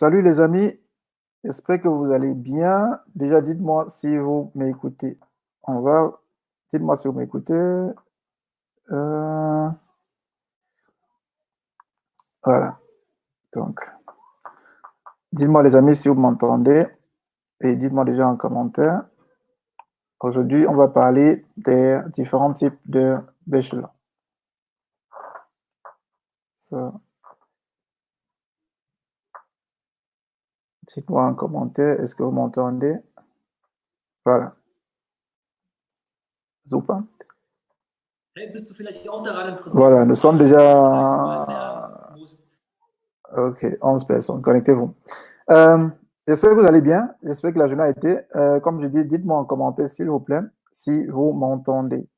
Salut les amis, j'espère que vous allez bien. Déjà, dites-moi si vous m'écoutez. Dites-moi si vous m'écoutez. Euh, Voilà. Donc, dites-moi les amis si vous m'entendez et dites-moi déjà en commentaire. Aujourd'hui, on va parler des différents types de bachelors. So, dites-moi en commentaire, est-ce que vous m'entendez? Voilà. Super. Voilà, nous sommes déjà... Ok, 11 personnes, connectez-vous. J'espère que vous allez bien, j'espère que la journée a été. Comme je dis, dites-moi en commentaire, s'il vous plaît, si vous m'entendez.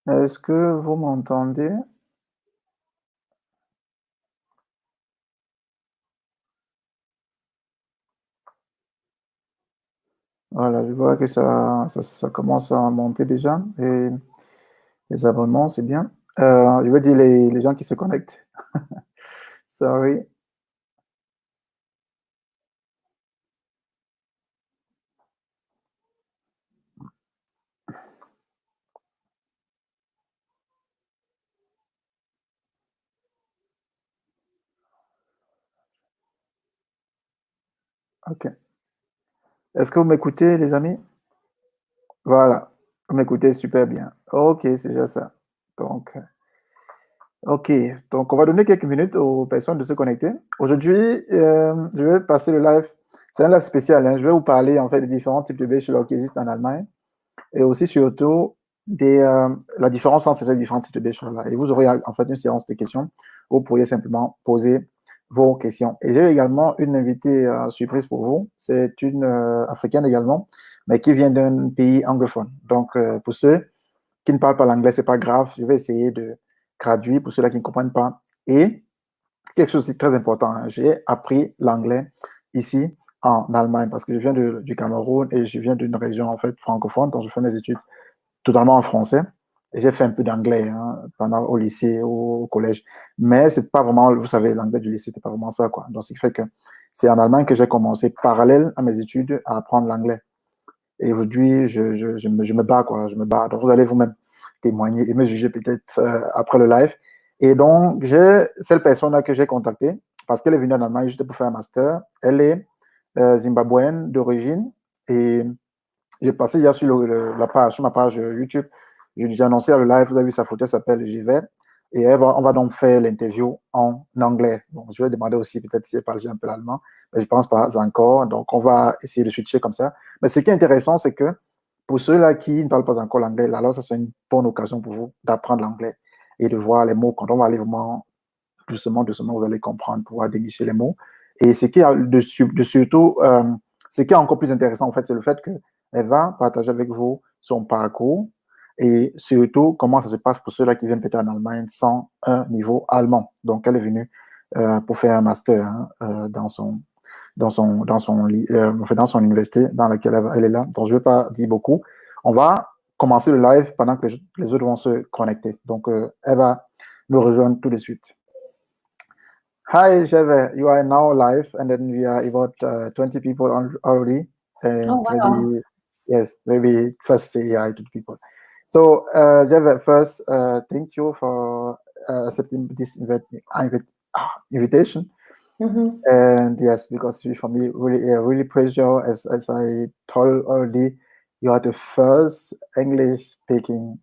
Est-ce que vous m'entendez? Voilà, je vois que ça commence à monter déjà. Et les abonnements, c'est bien. Je veux dire les gens qui se connectent. Sorry. Ok. Est-ce que vous m'écoutez, les amis? Voilà. Vous m'écoutez super bien. Ok, c'est déjà ça. Donc, ok, donc on va donner quelques minutes aux personnes de se connecter. Aujourd'hui, je vais passer le live. C'est un live spécial, hein. Je vais vous parler en fait des différents types de bachelors qui existent en Allemagne et aussi surtout la différence entre ces différents types de bachelors. Et vous aurez en fait une séance de questions où vous pourriez simplement poser vos questions. Et j'ai également une invitée surprise pour vous. C'est une africaine également, mais qui vient d'un pays anglophone. Donc, pour ceux qui ne parlent pas l'anglais, c'est pas grave. Je vais essayer de traduire pour ceux-là qui ne comprennent pas. Et quelque chose de très important, hein, j'ai appris l'anglais ici en Allemagne parce que je viens du Cameroun et je viens d'une région en fait francophone, donc je fais mes études totalement en français. Et j'ai fait un peu d'anglais hein, pendant au lycée, au collège, mais c'est pas vraiment, vous savez, l'anglais du lycée, c'est pas vraiment ça, quoi. Donc, ce qui fait que c'est en Allemagne que j'ai commencé, parallèle à mes études, à apprendre l'anglais. Et aujourd'hui, je me bats, quoi. Je me bats. Donc, vous allez vous-même témoigner et me juger peut-être après le live. Et donc, j'ai cette personne-là que j'ai contactée parce qu'elle est venue en Allemagne juste pour faire un master. Elle est zimbabwéenne d'origine et j'ai passé hier sur la page, sur ma page YouTube. J'ai annoncé à le live, vous avez vu sa photo, elle s'appelle J'y vais. Et on va donc faire l'interview en anglais. Donc, je vais demander aussi peut-être si elle parle un peu l'allemand, mais je pense pas encore. Donc, on va essayer de switcher comme ça. Mais ce qui est intéressant, c'est que pour ceux-là qui ne parlent pas encore l'anglais, alors ça c'est une bonne occasion pour vous d'apprendre l'anglais et de voir les mots. Quand on va aller vraiment doucement, doucement, vous allez comprendre, pouvoir dénicher les mots. Et ce qui est surtout, ce qui est encore plus intéressant, en fait, c'est le fait qu'elle va partager avec vous son parcours et surtout comment ça se passe pour ceux-là qui viennent peut-être en Allemagne sans un niveau allemand. Donc, elle est venue pour faire un master hein, dans son université dans laquelle elle est là. Donc, je ne vais pas dire beaucoup. On va commencer le live pendant que les autres vont se connecter. Donc, elle va nous rejoindre tout de suite. Hi, Jeve. You are now live, and then we are about 20 people already. And oh, wow. maybe, yes, maybe first say hi to the people. So, Jeve, first, thank you for accepting this invitation. Mm-hmm. And yes, because for me, really pleasure, as I told already, you are the first English-speaking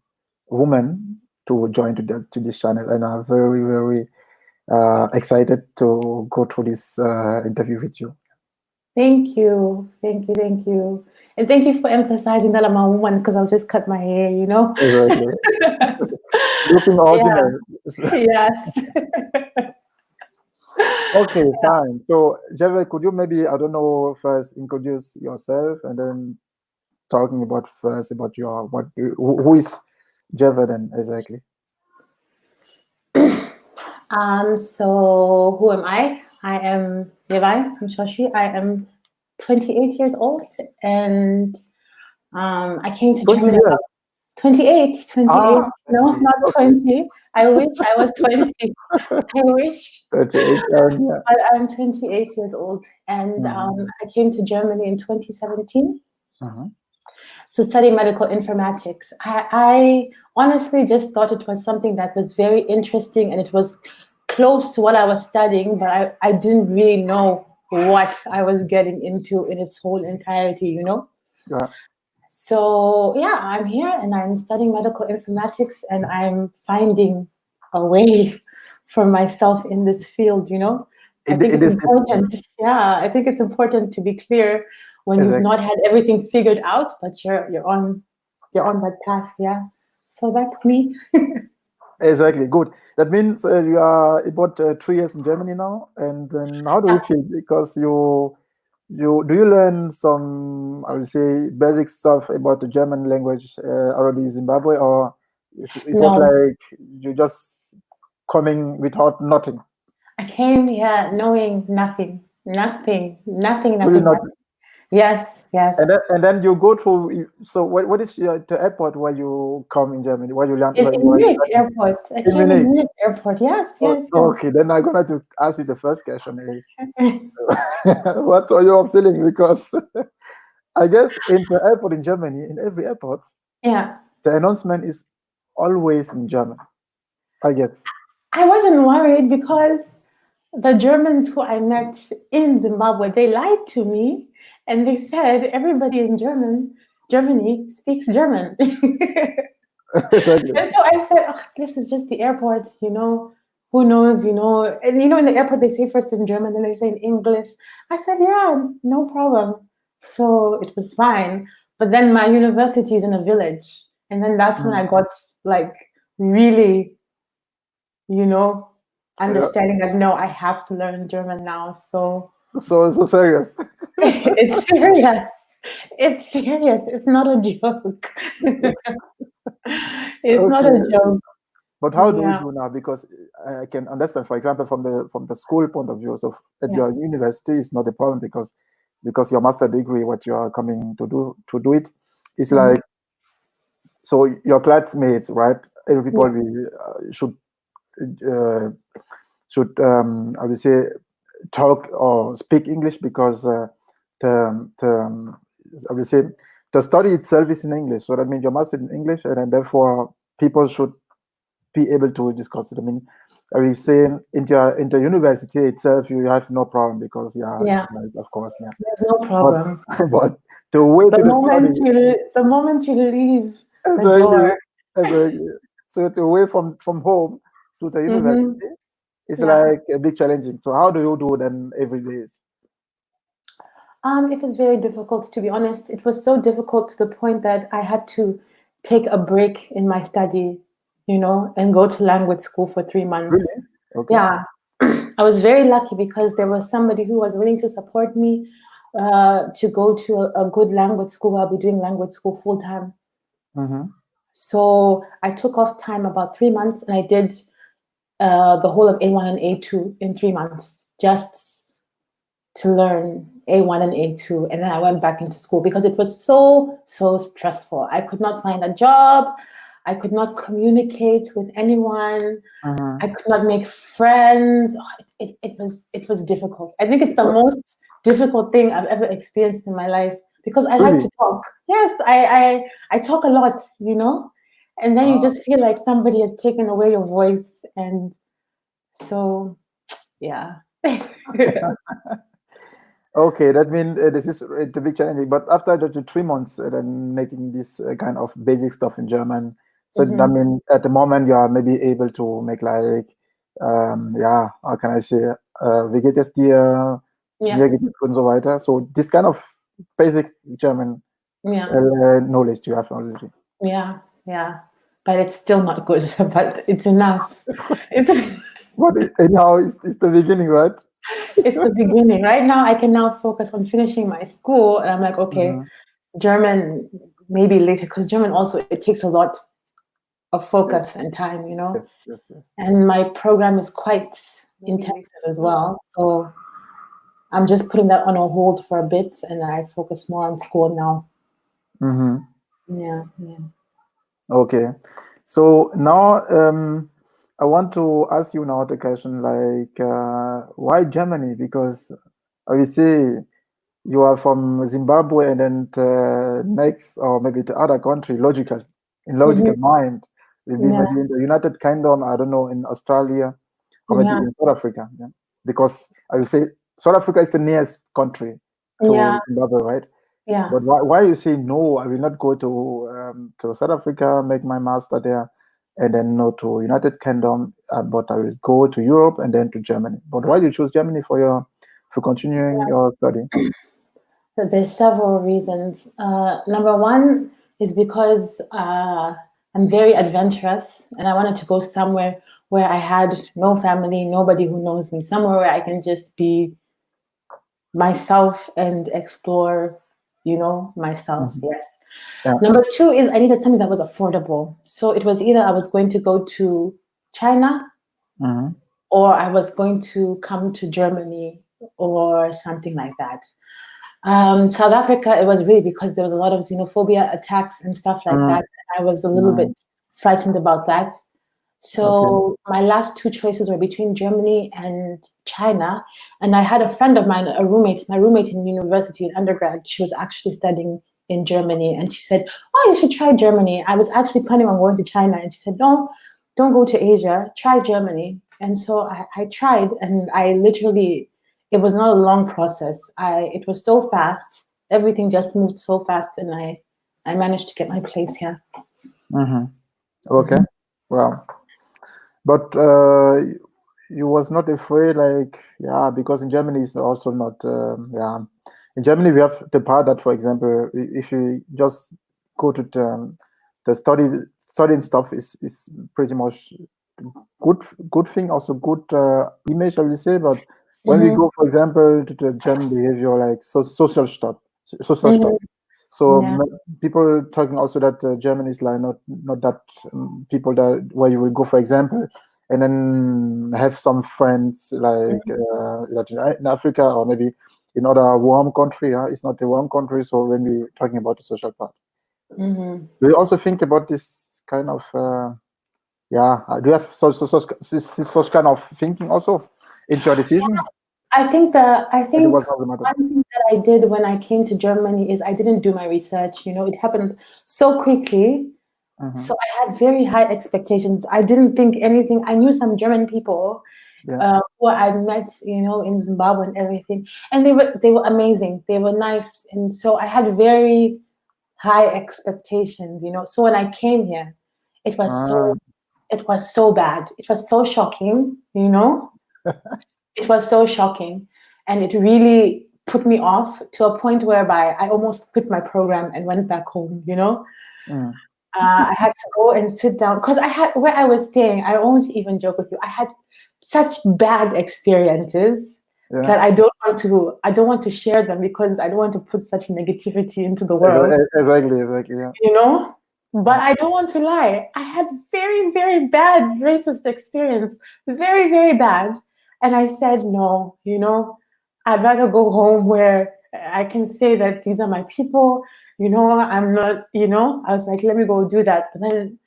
woman to join to this channel, and I'm very, very excited to go through this interview with you. Thank you. Thank you. Thank you. And thank you for emphasizing that I'm a woman because I'll just cut my hair, you know? Exactly. Looking ordinary. Yes. Okay, fine. So, Jeve, could you maybe, I don't know, first introduce yourself and then talking about first about your, who is Jeve then exactly? So who am I? I am Levi Mshoshi. I am 28 years old and I came to 20 Germany years. about 28, 28. Ah, No, 28. not Okay. 20. I wish I was 20. I wish. 38. Yeah. But I'm 28 years old, and I came to Germany in 2017 to study medical informatics. I honestly just thought it was something that was very interesting, and it was close to what I was studying, but I didn't really know what I was getting into in its whole entirety, you know? Yeah. So yeah, I'm here and I'm studying medical informatics, and I'm finding a way for myself in this field, you know? I think it's important. Yeah, I think it's important to be clear when you've not had everything figured out, but you're on that path. Yeah. So that's me. Exactly. Good. That means you are about 3 years in Germany now, and then how do you feel? Because do you learn some, I would say, basic stuff about the German language already in Zimbabwe, or it was like you just coming without nothing? I came here knowing nothing. Really nothing. Yes. And then you go through. So what is the airport where you come in Germany? Where you land? In Munich Airport. I came in Munich Airport. Yes. Okay, then I'm gonna to ask you the first question is, what are your feeling? Because I guess in the airport in Germany, in every airport, the announcement is always in German, I guess. I wasn't worried because the Germans who I met in Zimbabwe, they lied to me and they said everybody in Germany speaks German. Exactly. And so I said, oh, this is just the airport, you know, who knows, you know. And you know, in the airport they say first in German, then they say in English. I said, yeah, no problem. So it was fine. But then my university is in a village. And then that's when I got like really, you know, understanding that no, I have to learn German now. So serious. it's serious. It's serious. It's not a joke. It's not a joke. But how do you do now? Because I can understand, for example, from the school point of view, so at your university is not a problem because your master degree, what you are coming to do it, is like, so your classmates, right? Every people should I would say talk or speak English, because I would say the study itself is in English. So that means your master in English, and then therefore people should be able to discuss it. I mean, I will say in the university itself, you have no problem because of course, there's no problem. But the way to the moment you leave the door, so the way from home to the university is like a big challenging. So how do you do then every day? It was very difficult, to be honest. It was so difficult to the point that I had to take a break in my study, you know, and go to language school for 3 months. Really? Okay. Yeah. I was very lucky because there was somebody who was willing to support me to go to a good language school. I'll be doing language school full time. So I took off time about 3 months, and I did the whole of A1 and A2 in 3 months, just to learn A1 and A2. And then I went back into school because it was so stressful. I could not find a job. I could not communicate with anyone. I could not make friends. It was difficult. I think it's the most difficult thing I've ever experienced in my life, because I like to talk. Yes, I talk a lot, you know, and then you just feel like somebody has taken away your voice. And so, yeah. Okay, that means this is a big challenge. But after the 3 months, then making this kind of basic stuff in German, so I mean, at the moment you are maybe able to make like, how can I say, wie geht es dir, mir geht es und so weiter. So this kind of basic German knowledge you have already. Yeah, but it's still not good, but it's enough. But anyhow, it's the beginning, right? It's the beginning. Right now, I can now focus on finishing my school, and I'm like, okay, German maybe later, because German also, it takes a lot of focus and time, you know. Yes. And my program is quite intensive as well, so I'm just putting that on a hold for a bit, and I focus more on school now. Yeah. Okay. So now I want to ask you now the question like why Germany? Because obviously you are from Zimbabwe and then next or maybe the other country, logical mind will be Yeah, maybe in the United Kingdom, I don't know, in Australia or maybe yeah, in South Africa. Yeah? Because I will say South Africa is the nearest country yeah, to Zimbabwe, right? yeah. But why you say no? I will not go to South Africa, make my master there, and then no to United Kingdom, but I will go to Europe and then to Germany. But why you choose Germany for continuing your study? So there's several reasons. Number one is because I'm very adventurous and I wanted to go somewhere where I had no family, nobody who knows me, somewhere where I can just be myself and explore, myself. Mhm. Yes. Yeah. Number two is I needed something that was affordable. So it was either I was going to go to China Mhm. or I was going to come to Germany or something like that. South Africa, it was really because there was a lot of xenophobia attacks and stuff like Mm, that. I was a little bit mm, frightened about that. okay. So my last two choices were between Germany and China. And I had a friend of mine, my roommate in university in undergrad, she was actually studying in Germany. And she said, oh, you should try Germany. I was actually planning on going to China. And she said, no, don't go to Asia, try Germany. And so I tried and I literally, it was not a long process. It was so fast. Everything just moved so fast and I managed to get my place here. Mhm. Okay. Wow. But you was not afraid, like, yeah, because in Germany it's also not, yeah. In Germany we have the part that, for example, if you just go to the studying stuff is pretty much good thing, also good image, I will say. But when we Mm-hmm. go, for example, to the German behavior, like social stuff. Mm-hmm. So Yeah. people talking also that Germany is like not that people that where you will go, for example, and then have some friends like that in Africa or maybe in other warm country. It's not a warm country. So when we talking about the social part, Mm-hmm. do you also think about this kind of yeah? Do you have such kind of thinking also into your decision? I And it think was not the matter. one thing that I did when I came to Germany is I didn't do my research. It happened so quickly. Hmm. So I had very high expectations. I didn't think anything. I knew some German people Yeah. who I met, in Zimbabwe and everything, and they were amazing. They were nice, and so I had very high expectations. So when I came here, it was Ah, so it was so bad. It was so shocking. It was so shocking, and it really put me off to a point whereby I almost quit my program and went back home. mm, I had to go and sit down because I had where I was staying. I won't even joke with you. I had such bad experiences yeah. that I don't want to share them because I don't want to put such negativity into the world. Exactly. Yeah. you know but Yeah. I don't want to lie. I had very, very bad racist experience, very, very bad. And I said no. I'd rather go home where I can say that these are my people. I'm not. I was like, let me go do that. But then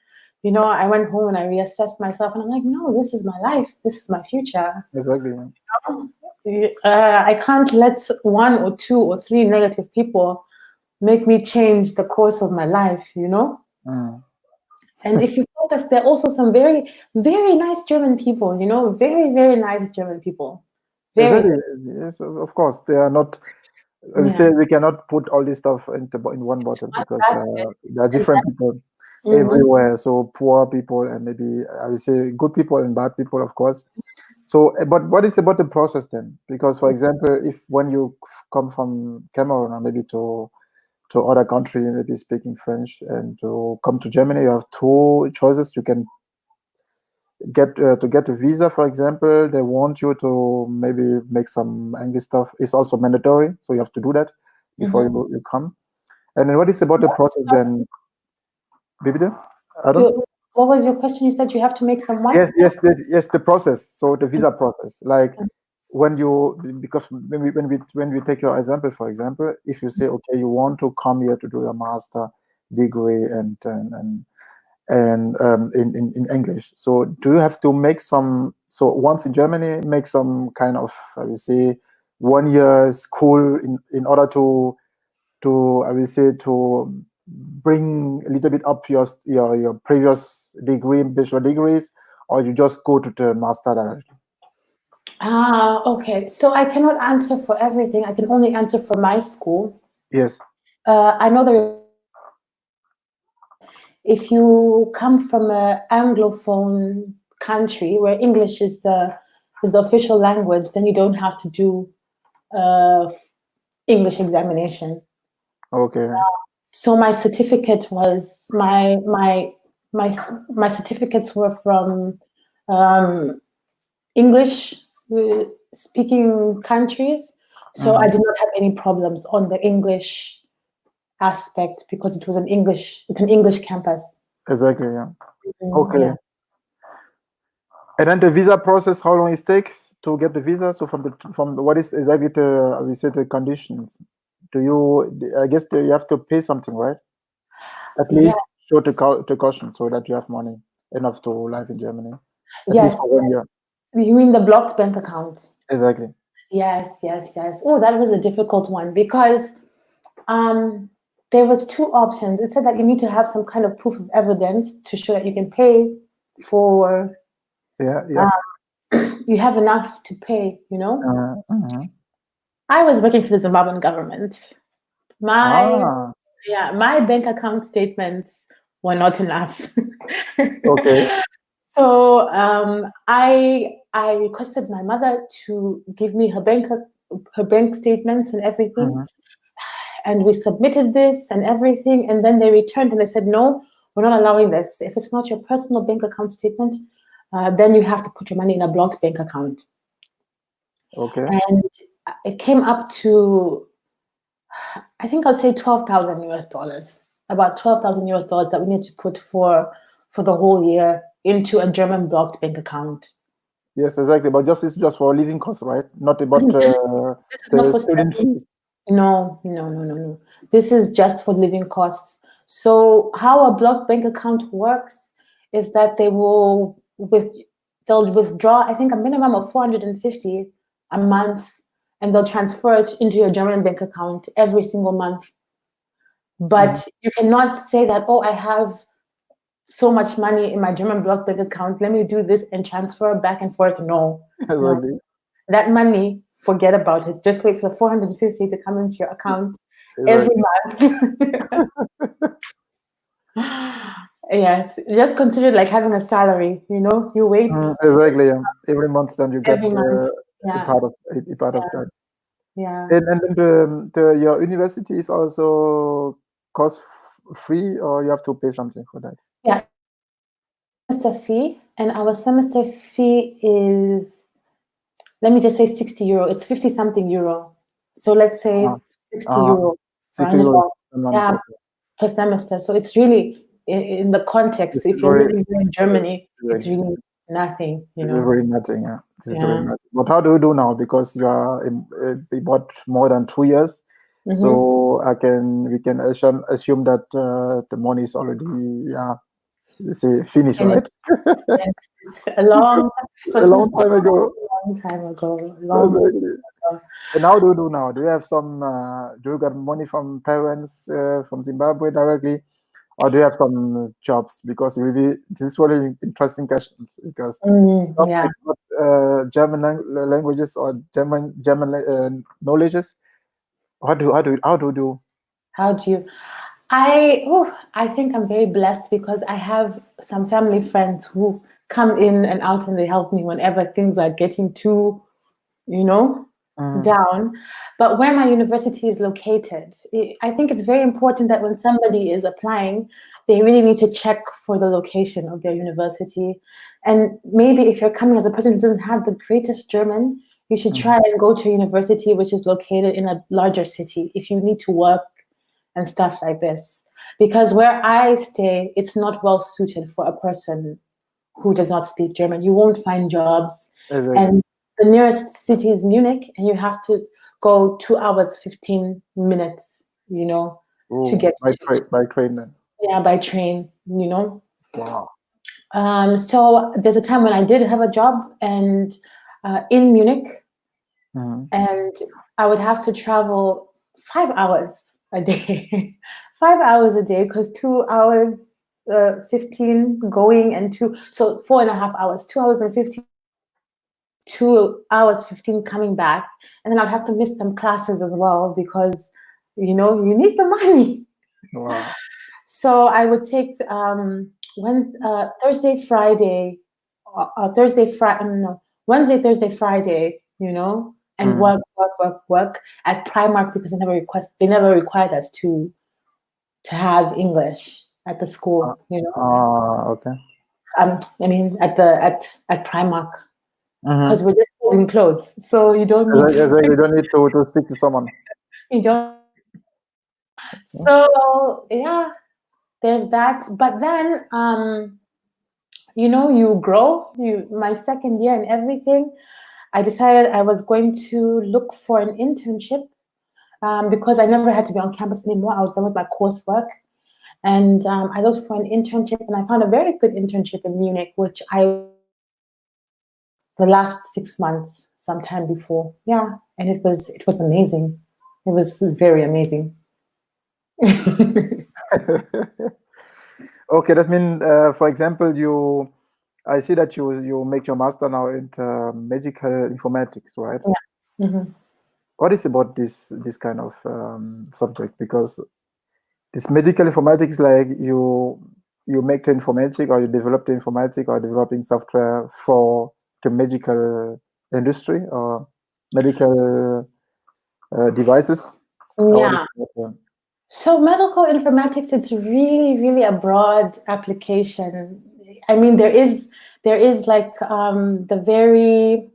I went home and I reassessed myself and I'm like, no, this is my life, this is my future. Exactly. Yeah. I can't let one or two or three negative people make me change the course of my life. Mm. And if you focus, there are also some very, very nice German people, very, very nice German people. Very, Exactly. Yes, of course. They are not. We yeah. say we cannot put all this stuff in one bottle One because basket. there are And different people mhm. everywhere. So poor people and maybe I will say good people and bad people, of course. So, but what is about the process then? Because, for example, if when you come from Cameroon or maybe to other country, maybe speaking French, and to come to Germany, you have two choices. You can get a visa, for example. They want you to maybe make some English stuff. It's also mandatory, so you have to do that before Mhm. you come. And then what is about the process then? Bibi? Adam? What was your question? You said you have to make some what? Yes, the process. So the visa process, like when you because when we take your example, for example, if you say okay, you want to come here to do your master degree and and in English. So do you have to make some, so once in Germany, make some kind of, I would say, 1 year school in order to I will say, to bring a little bit up your previous degree, bachelor degrees, or you just go to the master directly? Okay. So I cannot answer for everything. I can only answer for my school. Yes. I know that if you come from an Anglophone country where English is the official language, then you don't have to do English examination. Okay. So my certificate was my certificates were from English speaking countries. So I did not have any problems on the English aspect because it's an English campus. Exactly, yeah. Okay. Yeah. And then the visa process, how long it takes to get the visa? So from what is exactly the conditions? I guess you have to pay something, right? At least show the caution so that you have money enough to live in Germany. At least for 1 year. You mean the blocked bank account? Exactly. Yes. Oh, that was a difficult one because there was 2 options. It said that you need to have some kind of proof of evidence to show that you can pay for. Yeah. You have enough to pay, you know. I was working for the Zimbabwean government. My bank account statements were not enough. Okay. So I requested my mother to give me her bank statements and everything. And we submitted this and everything, and then they returned and they said, no, we're not allowing this. If it's not your personal bank account statement, then you have to put your money in a blocked bank account. Okay. And it came up to, I think I'll say $12,000, about $12,000 that we need to put for the whole year into a German blocked bank account. Yes, exactly. But it's just for living costs, right? Not about the student fees. No. This is just for living costs. So how a blocked bank account works is that they'll withdraw, I think, a minimum of 450 a month, and they'll transfer it into your German bank account every single month. But you cannot say that, oh, I have so much money in my German blocked bank account, let me do this and transfer back and forth. No. Exactly. No. That money, forget about it. Just wait for the 450 to come into your account every month. Yes, just consider it like having a salary, you know, you wait. Exactly, yeah. Every month then you get a part of that. Yeah. And then your university is also cost free, or you have to pay something for that? Yeah. Semester fee, and our semester fee is, let me just say 60 euro. It's 50 something euro. So let's say 60 euro. 60 euro per semester. So it's really, in the context, if you're living here in Germany, it's really nothing, you know. It's really nothing, yeah. Really nothing. But how do you do now? Because you are about more than 2 years. So we can assume that the money is already, finished, right? A long time ago. Exactly. And how do you do now? Do you have some? Do you get money from parents from Zimbabwe directly, or do you have some jobs? Because this is really interesting questions, because German languages or German knowledges. How do you? I think I'm very blessed because I have some family friends who come in and out and they help me whenever things are getting too, down. But where my university is located, I think it's very important that when somebody is applying, they really need to check for the location of their university. And maybe if you're coming as a person who doesn't have the greatest German, you should try and go to a university which is located in a larger city if you need to work and stuff like this. Because where I stay, it's not well suited for a person who does not speak German. You won't find jobs. And the nearest city is Munich, and you have to go 2 hours, 15 minutes, to get by train then. Yeah, by train, Wow. So there's a time when I did have a job and in Munich, and I would have to travel 5 hours a day, 5 hours a day, because 2 hours 15 going and so 4.5 hours, 2 hours and 15, 2 hours 15 coming back, and then I'd have to miss some classes as well because you need the money. Wow. So I would take Thursday, Friday, Wednesday, Thursday, Friday, and work at Primark because they never required us to have English at the school, Okay. I mean at Primark because Mm-hmm. we're just holding clothes, so you don't need You don't need to speak to someone. you don't. So yeah, there's that. But then you grow. My second year and everything, I decided I was going to look for an internship because I never had to be on campus anymore. I was done with my coursework. And I looked for an internship, and I found a very good internship in Munich, which the last 6 months, sometime before. Yeah, and it was amazing. It was very amazing. Okay, that means, for example, I see that you make your master now in medical informatics, right? Yeah. Mm-hmm. What is about this kind of subject? Because this medical informatics, like you make the informatic, or you develop the informatic, or developing software for the medical industry or medical devices. Yeah. So medical informatics, it's really, really a broad application. I mean, there is like the very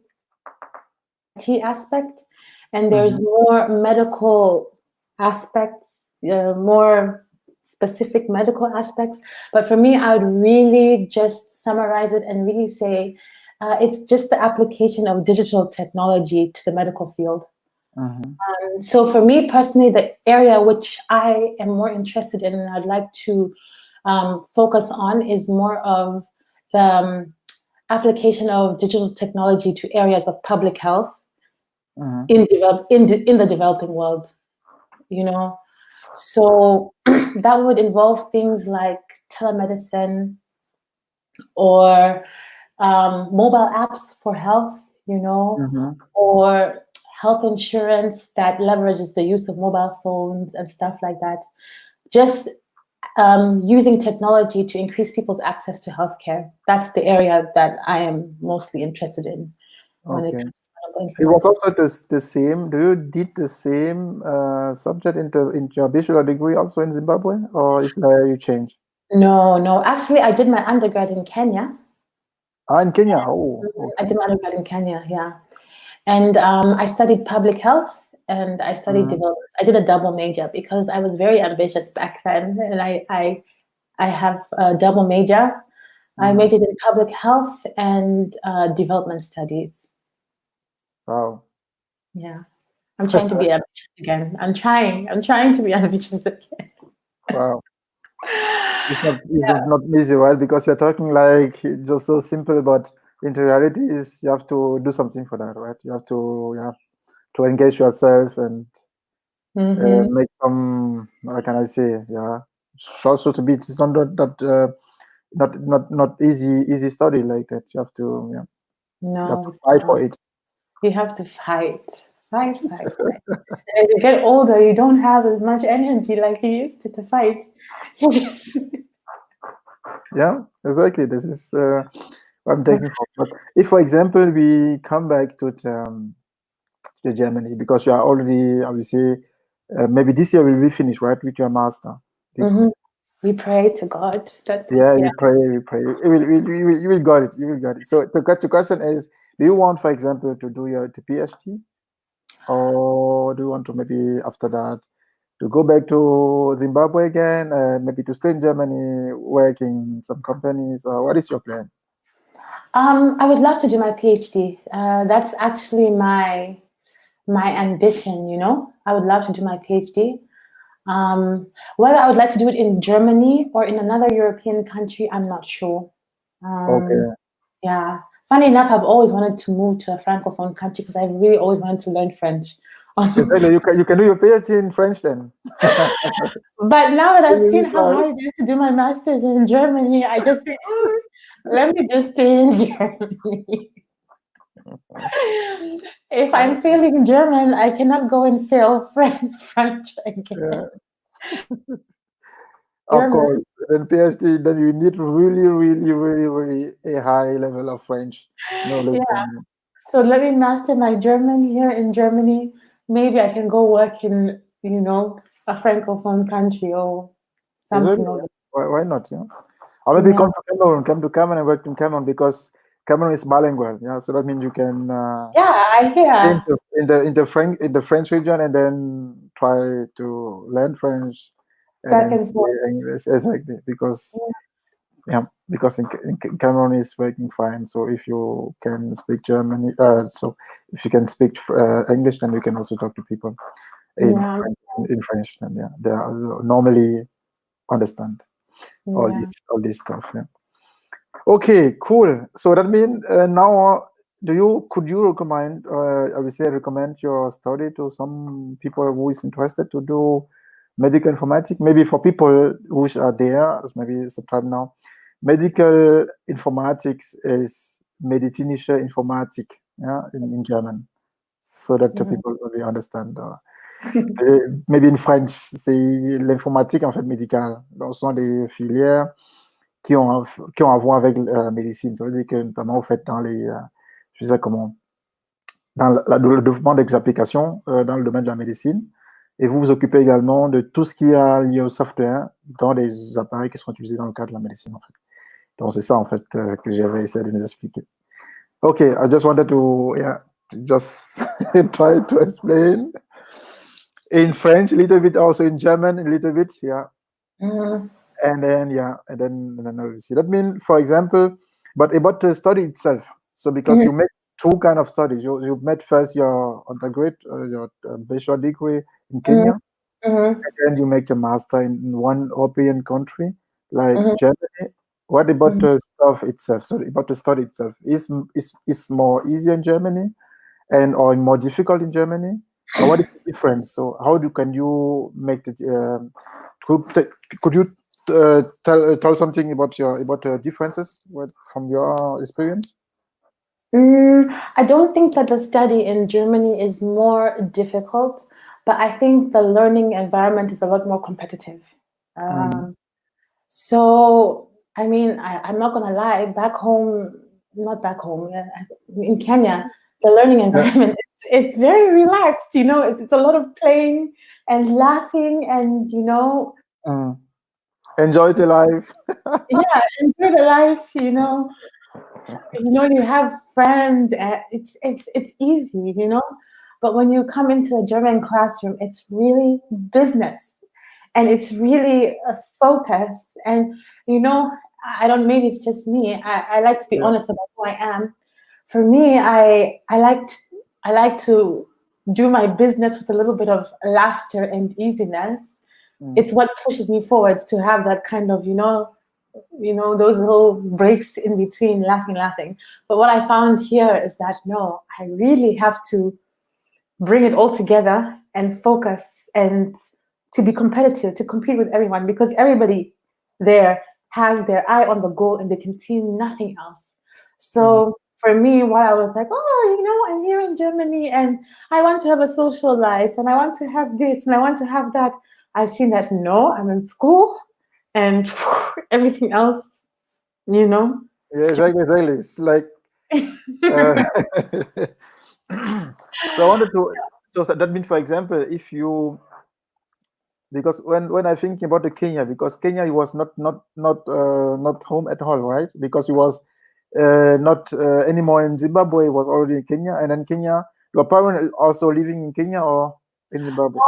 IT aspect, and there's more medical aspects, more specific medical aspects. But for me, I would really just summarize it and really say it's just the application of digital technology to the medical field. So for me personally, the area which I am more interested in and I'd like to focus on is more of the application of digital technology to areas of public health in the developing world, So that would involve things like telemedicine or mobile apps for health, or health insurance that leverages the use of mobile phones and stuff like that. Just using technology to increase people's access to healthcare. That's the area that I am mostly interested in when it comes to informatics. It was also the same. Do you did the same subject in your bachelor degree also in Zimbabwe, or is there you changed? No. Actually, I did my undergrad in Kenya. In Kenya. Oh, okay. I did my undergrad in Kenya, yeah. And I studied public health and I studied development. I did a double major because I was very ambitious back then, and I have a double major. I majored in public health and development studies. Wow. Yeah, I'm trying to be ambitious again. I'm trying to be ambitious again. Wow. It's not easy, right? Because you're talking like just so simple, but in reality is you have to do something for that, right? You have to engage yourself and make some, how can I say, it's also to be, it's not easy study like that. You have to you have to fight for it. You have to fight. As you get older, you don't have as much energy like you used to fight. Yeah, exactly. This is what I'm taking from. But if, for example, we come back to Germany, because you are already, obviously, maybe this year will be finished, right, with your master. We pray to God that this year. We pray. You will got it. You will got it. So the question is, do you want, for example, to do the PhD, or do you want to maybe after that to go back to Zimbabwe again, maybe to stay in Germany, work in some companies, or what is your plan? I would love to do my PhD. That's actually my ambition, I would love to do my PhD. Whether I would like to do it in Germany or in another European country, I'm not sure. Okay. Yeah. Funny enough, I've always wanted to move to a francophone country because I really always wanted to learn French. Exactly. You can do your PhD in French then. But now that I've seen Really how try. hard it is to do my master's in Germany, I just think, let me just stay in Germany. If I'm failing German, I cannot go and fail French again. Yeah. Of German, course, then PhD, then you need really a high level of French knowledge. yeah. So let me master my German here in Germany. Maybe I can go work in, a francophone country or Is it? something of it. Why not? Yeah. Or maybe Yeah. come to Cameroon and work in Cameroon because Cameroon is bilingual. Yeah, so that means you can Yeah, I stay hear. in the French region and then try to learn French and Back then and forth. speak English. Exactly, because because in Cameroon is working fine. So if you can speak so if you can speak English, then you can also talk to people in Yeah. in French. Then they are normally understand Yeah. all this stuff. Yeah. Okay, cool. So that means now, could you recommend, I would say, recommend your study to some people who is interested to do medical informatics? Maybe for people who are there, maybe it's a time now. Medical informatics is medizinische Informatik, yeah, in German, so that the Mhm. people really understand. Maybe in French, c'est l'informatique en fait médicale. Donc, ce sont des filières qui ont à voir avec la médecine. Ça veut dire que notamment, vous faites dans les, je sais comment, dans le développement des applications dans le domaine de la médecine. Et vous vous occupez également de tout ce qui est lié au software dans les appareils qui sont utilisés dans le cadre de la médecine. En fait. Donc, c'est ça, en fait, que j'avais essayé de nous expliquer. OK, I just wanted to, just try to explain in French a little bit, also in German a little bit, Mhm. And then, I see. That means, for example, but about the study itself. So because Mhm. you make two kind of studies. You made first your undergrad, your bachelor degree in Mhm. Kenya, Mhm. and then you make a master in one European country like Mhm. Germany. What about Mhm. the stuff itself? So about the study itself is more easier in Germany and or more difficult in Germany? Or what is the difference? So how can you make it? Could you tell something about the differences from your experience? I don't think that the study in Germany is more difficult, but I think the learning environment is a lot more competitive. Mm. So, I mean, I'm not gonna lie, back home, not back home, in Kenya, the learning Yeah. environment, it's very relaxed, it's a lot of playing and laughing and, Mm. Enjoy the life. yeah, enjoy the life, you have friends, it's easy, but when you come into a German classroom, it's really business and it's really a focus. And I don't, maybe it's just me. I like to be Yeah. honest about who I am. For me, I like to do my business with a little bit of laughter and easiness. Mm. It's what pushes me forwards to have that kind of, those little breaks in between, laughing. But what I found here is that no, I really have to bring it all together and focus and to be competitive, to compete with everyone, because everybody there has their eye on the goal and they can see nothing else. Mm. So for me, while I was like, oh, I'm here in Germany and I want to have a social life and I want to have this and I want to have that, I've seen that no, I'm in school and everything else, Yeah, exactly. It's like uh, so I wanted to. So that means, for example, if you because when I think about the Kenya, because Kenya was not home at all, right? Because he was not anymore in Zimbabwe. He was already in Kenya, and then Kenya. Your parents also living in Kenya or in Zimbabwe?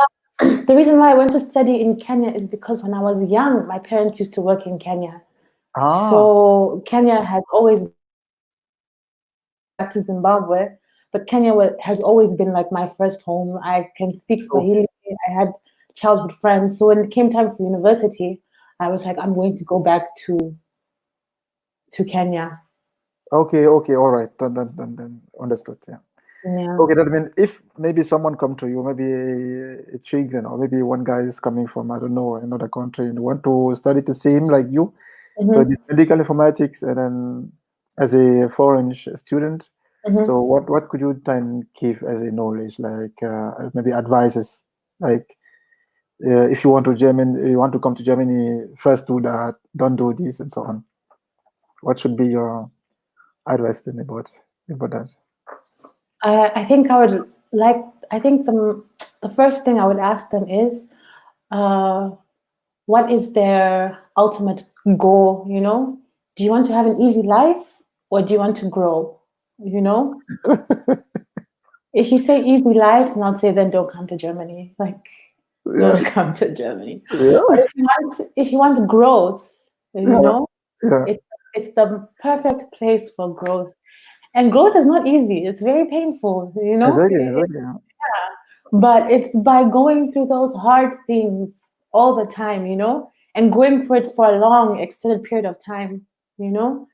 The reason why I went to study in Kenya is because when I was young, my parents used to work in Kenya. Ah, So Kenya has always back to Zimbabwe, but Kenya has always been like my first home. I can speak okay. Swahili. I had childhood friends. So when it came time for university, I was like, I'm going to go back to Kenya. Okay, all right. Then understood. Yeah. Yeah. Okay, that means if maybe someone come to you, maybe a children, or maybe one guy is coming from, I don't know, another country and want to study the same like you. So Mm-hmm. this medical informatics and then as a foreign student. Mm-hmm. So what could you then give as a knowledge, like maybe advices, like if you want to come to Germany, first do that, don't do this, and so on. What should be your advice then about that? I think I would like. I think the first thing I would ask them is, what is their ultimate goal? You know, do you want to have an easy life or do you want to grow? You know, if you say easy life, then I'll say then don't come to Germany. Like, Yeah, don't come to Germany. yeah, But if you want growth, you yeah, know, yeah. it's the perfect place for growth. And growth is not easy. It's very painful, you know? Exactly. Yeah. But it's by going through those hard things all the time, you know, and going for it for a long, extended period of time, you know,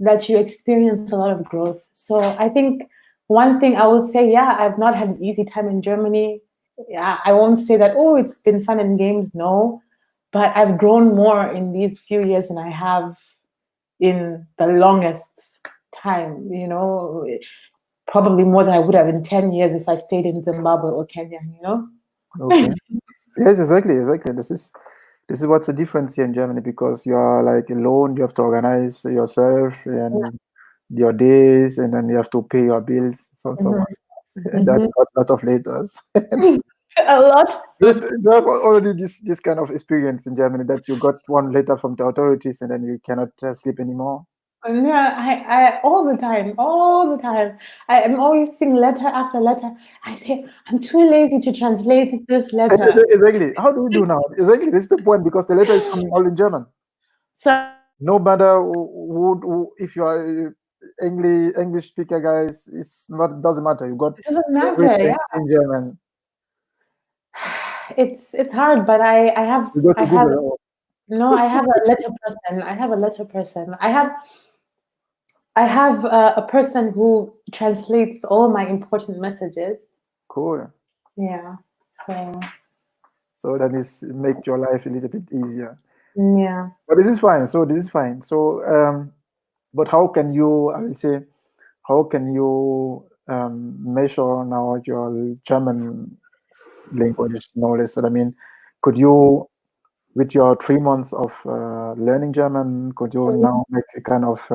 that you experience a lot of growth. So I think one thing I will say, yeah, I've not had an easy time in Germany. Yeah, I won't say that, oh, it's been fun and games. No, but I've grown more in these few years than I have in the longest time, you know, probably more than I would have in 10 years if I stayed in Zimbabwe or Kenya, you know? Okay. Yes, exactly. This is what's the difference here in Germany, because you are like alone. You have to organize yourself and your days, and then you have to pay your bills, so Mhm, on. And that's mhm. a lot of letters. A lot. You have already this kind of experience in Germany that you got one letter from the authorities and then you cannot sleep anymore. Yeah, I all the time. I am always seeing letter after letter. I say, I'm too lazy to translate this letter. Exactly. How do we do now? Exactly. This is the point, because the letter is coming all in German. So No matter if you are English speaker, guys, it's not doesn't matter. You got it doesn't matter, everything yeah. in German. It's hard, but You go I to have Google. no, I have a letter person. I have a person who translates all my important messages. Cool. Yeah. So So that is make your life a little bit easier. yeah. But this is fine. But how can you? I will say, how can you measure now your German language knowledge? So, I mean, could you, with your 3 months of learning German, could you now make a kind of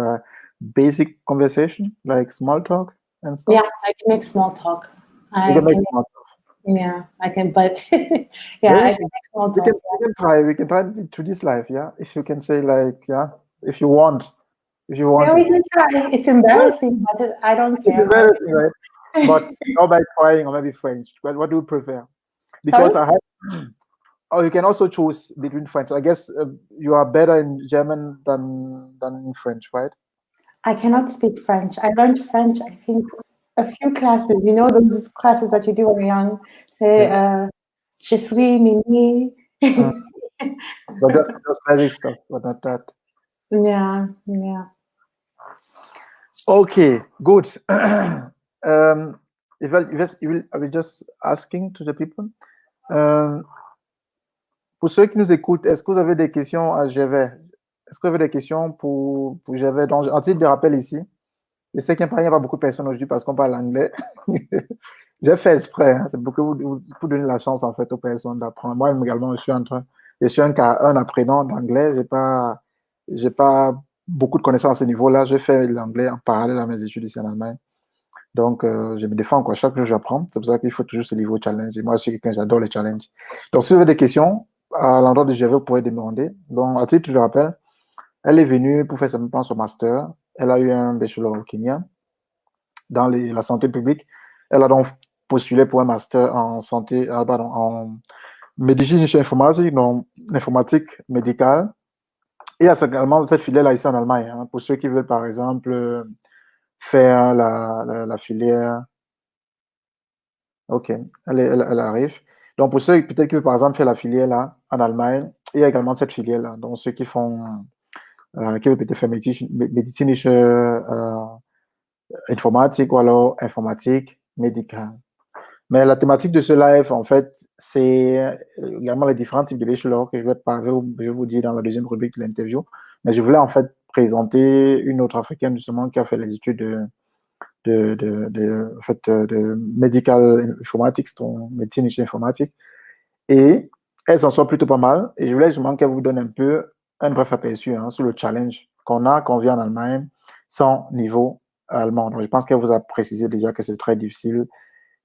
basic conversation, like small talk and stuff? Yeah, I can make small talk. You I can make can, small talk. yeah, I can, but Yeah, yeah, I can make small talk. we can try to this life. Yeah, if you can say like, yeah, if you want, Yeah, it. we can try. It's Yeah, embarrassing, but I don't it's care. embarrassing, right? But not by trying, or maybe French. But what do you prefer? Sorry? Because I have, or you can also choose between French. I guess you are better in German than in French, right? I cannot speak French. I learned French, I think, a few classes. You know, those classes that you do when you're young. Say, Yeah. je suis Mimi. Mm. But just basic stuff, but not that. Yeah, yeah. Okay, good. I will just asking to the people. Euh, pour ceux qui nous écoutent, est-ce que vous avez des questions à Gervais? Est-ce que vous avez des questions pour Gervais? Donc, en titre de rappel ici, je sais qu'il n'y a pas beaucoup de personnes aujourd'hui parce qu'on parle anglais. J'ai fait exprès, hein, c'est pour que vous donner la chance en fait aux personnes d'apprendre. Moi également, je suis un apprenant d'anglais. J'ai pas beaucoup de connaissances à ce niveau-là. J'ai fait l'anglais en parallèle à mes études ici en Allemagne. Donc, je me défends, quoi. Chaque jour, j'apprends. C'est pour ça qu'il faut toujours se livrer au challenge. Et moi, je suis quelqu'un, j'adore les challenges. Donc, si vous avez des questions, à l'endroit de GV, vous pourrez demander. Donc, à titre de rappel, elle est venue pour faire simplement son master. Elle a eu un bachelor au Kenya dans la santé publique. Elle a donc postulé pour un master en santé, en médecine informatique, donc informatique médicale. Et il y a également cette filière-là ici en Allemagne, hein, pour ceux qui veulent, par exemple, faire la filière. Ok, elle arrive. Donc, pour ceux peut-être qui veulent, par exemple, faire la filière là, en Allemagne, il y a également cette filière-là. Donc, ceux qui font, qui veulent peut-être faire médecine informatique ou alors informatique médicale. Mais la thématique de ce live, en fait, c'est également les différents types de bachelors que je vais vous dire dans la deuxième rubrique de l'interview. Mais je voulais en fait présenter une autre Africaine justement qui a fait les études en fait, de medical informatics, donc médecine et informatique. Et elle s'en sort plutôt pas mal. Et je voulais justement qu'elle vous donne un peu un bref aperçu sur le challenge qu'on vit en Allemagne sans niveau allemand. Donc, je pense qu'elle vous a précisé déjà que c'est très difficile.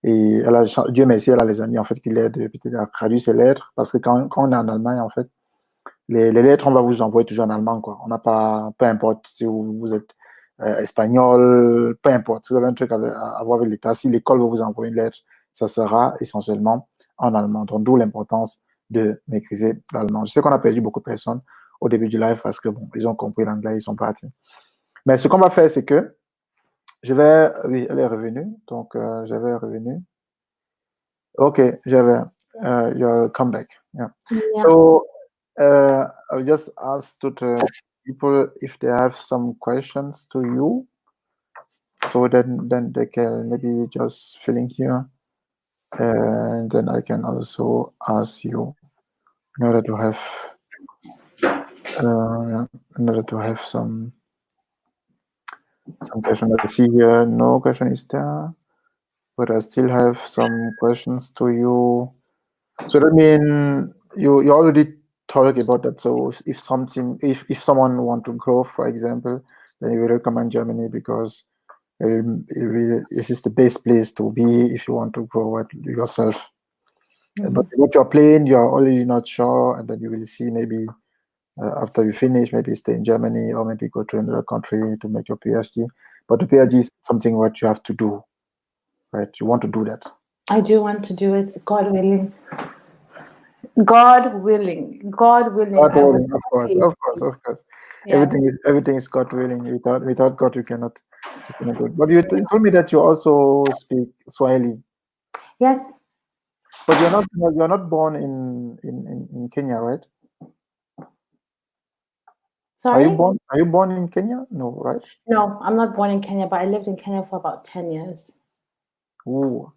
Et elle a, Dieu merci, elle a les amis en fait qui l'aident peut-être à traduire ses lettres. Parce que quand on est en Allemagne, en fait, les lettres, on va vous envoyer toujours en allemand, quoi. On n'a pas, peu importe si vous êtes espagnol, peu importe. Si vous avez un truc à voir avec l'État, si l'école va vous envoyer une lettre, ça sera essentiellement en allemand. Donc, d'où l'importance de maîtriser l'allemand. Je sais qu'on a perdu beaucoup de personnes au début du live parce que, bon, ils ont compris l'anglais, ils sont partis. Mais ce qu'on va faire, c'est que oui, elle est revenue. Donc, j'avais revenu. Okay, Java, you'll come back. Yeah. Yeah. So I'll just ask to the people if they have some questions to you, so then they can maybe just fill in here, and then I can also ask you in order to have some question. I see here no question is there, but I still have some questions to you. So that mean you already talked about that. So if someone want to grow, for example, then you will recommend Germany because it is the best place to be if you want to grow it yourself. But what you're playing, you're already not sure, and then you will see maybe after you finish, maybe stay in Germany or maybe go to another country to make your PhD. But the PhD is something what you have to do, right? You want to do that. I do want to do it, God willing. God willing. God willing. God willing, of course. Yeah. Everything is God willing. Without God, you cannot do it. But you told me that you also speak Swahili. Yes. But you're not born in Kenya, right? Sorry? Are you born in Kenya? No, right? No, I'm not born in Kenya, but I lived in Kenya for about 10 years. Ooh.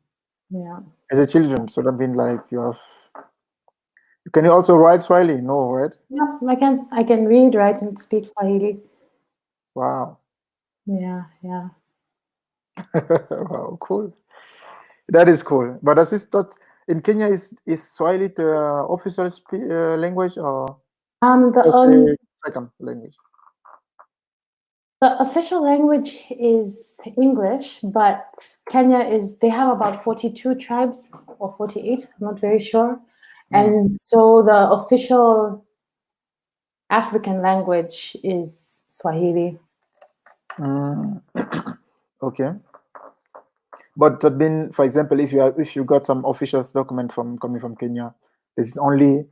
Yeah. As a children, so that means like can you also write Swahili? No, right? Yeah, I can read, write, and speak Swahili. Wow. Yeah. Wow, cool. That is cool. But as it's not in Kenya, is Swahili the official language or The second language? The official language is English, but Kenya they have about 42 tribes or 48, I'm not very sure. And so the official African language is Swahili. Okay. But that mean, for example, if you got some official document coming from Kenya, this is only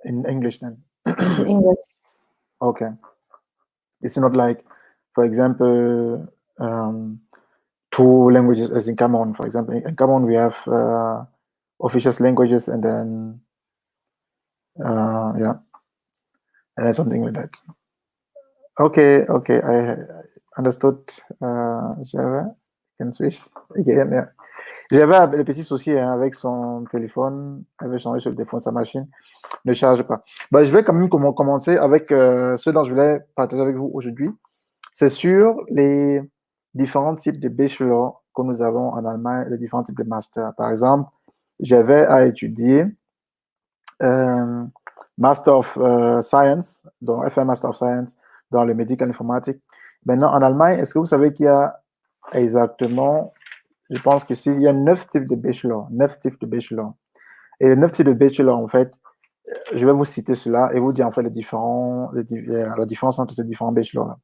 in English then? In English. Okay. It's not like, for example, two languages as in Cameroon, for example. In Cameroon, we have official languages and then, and then something like that. Okay, I understood. Java, can switch again, yeah. J'avais le petit souci avec son téléphone, elle veut changer sur le téléphone, sa machine ne charge pas. Bah, je vais quand même commencer avec ce dont je voulais partager avec vous aujourd'hui. C'est sur les différents types de bachelors que nous avons en Allemagne, les différents types de masters. Par exemple, j'avais à étudier Master of Science, donc FAIRE Master of Science dans le Medical Informatique. Maintenant, en Allemagne, est-ce que vous savez qu'il y a exactement, je pense que s'il y a 9 types de bachelors, 9 types de bachelors. Et les 9 types de bachelors, en fait, je vais vous citer cela et vous dire en fait la différence entre ces différents bachelors-là.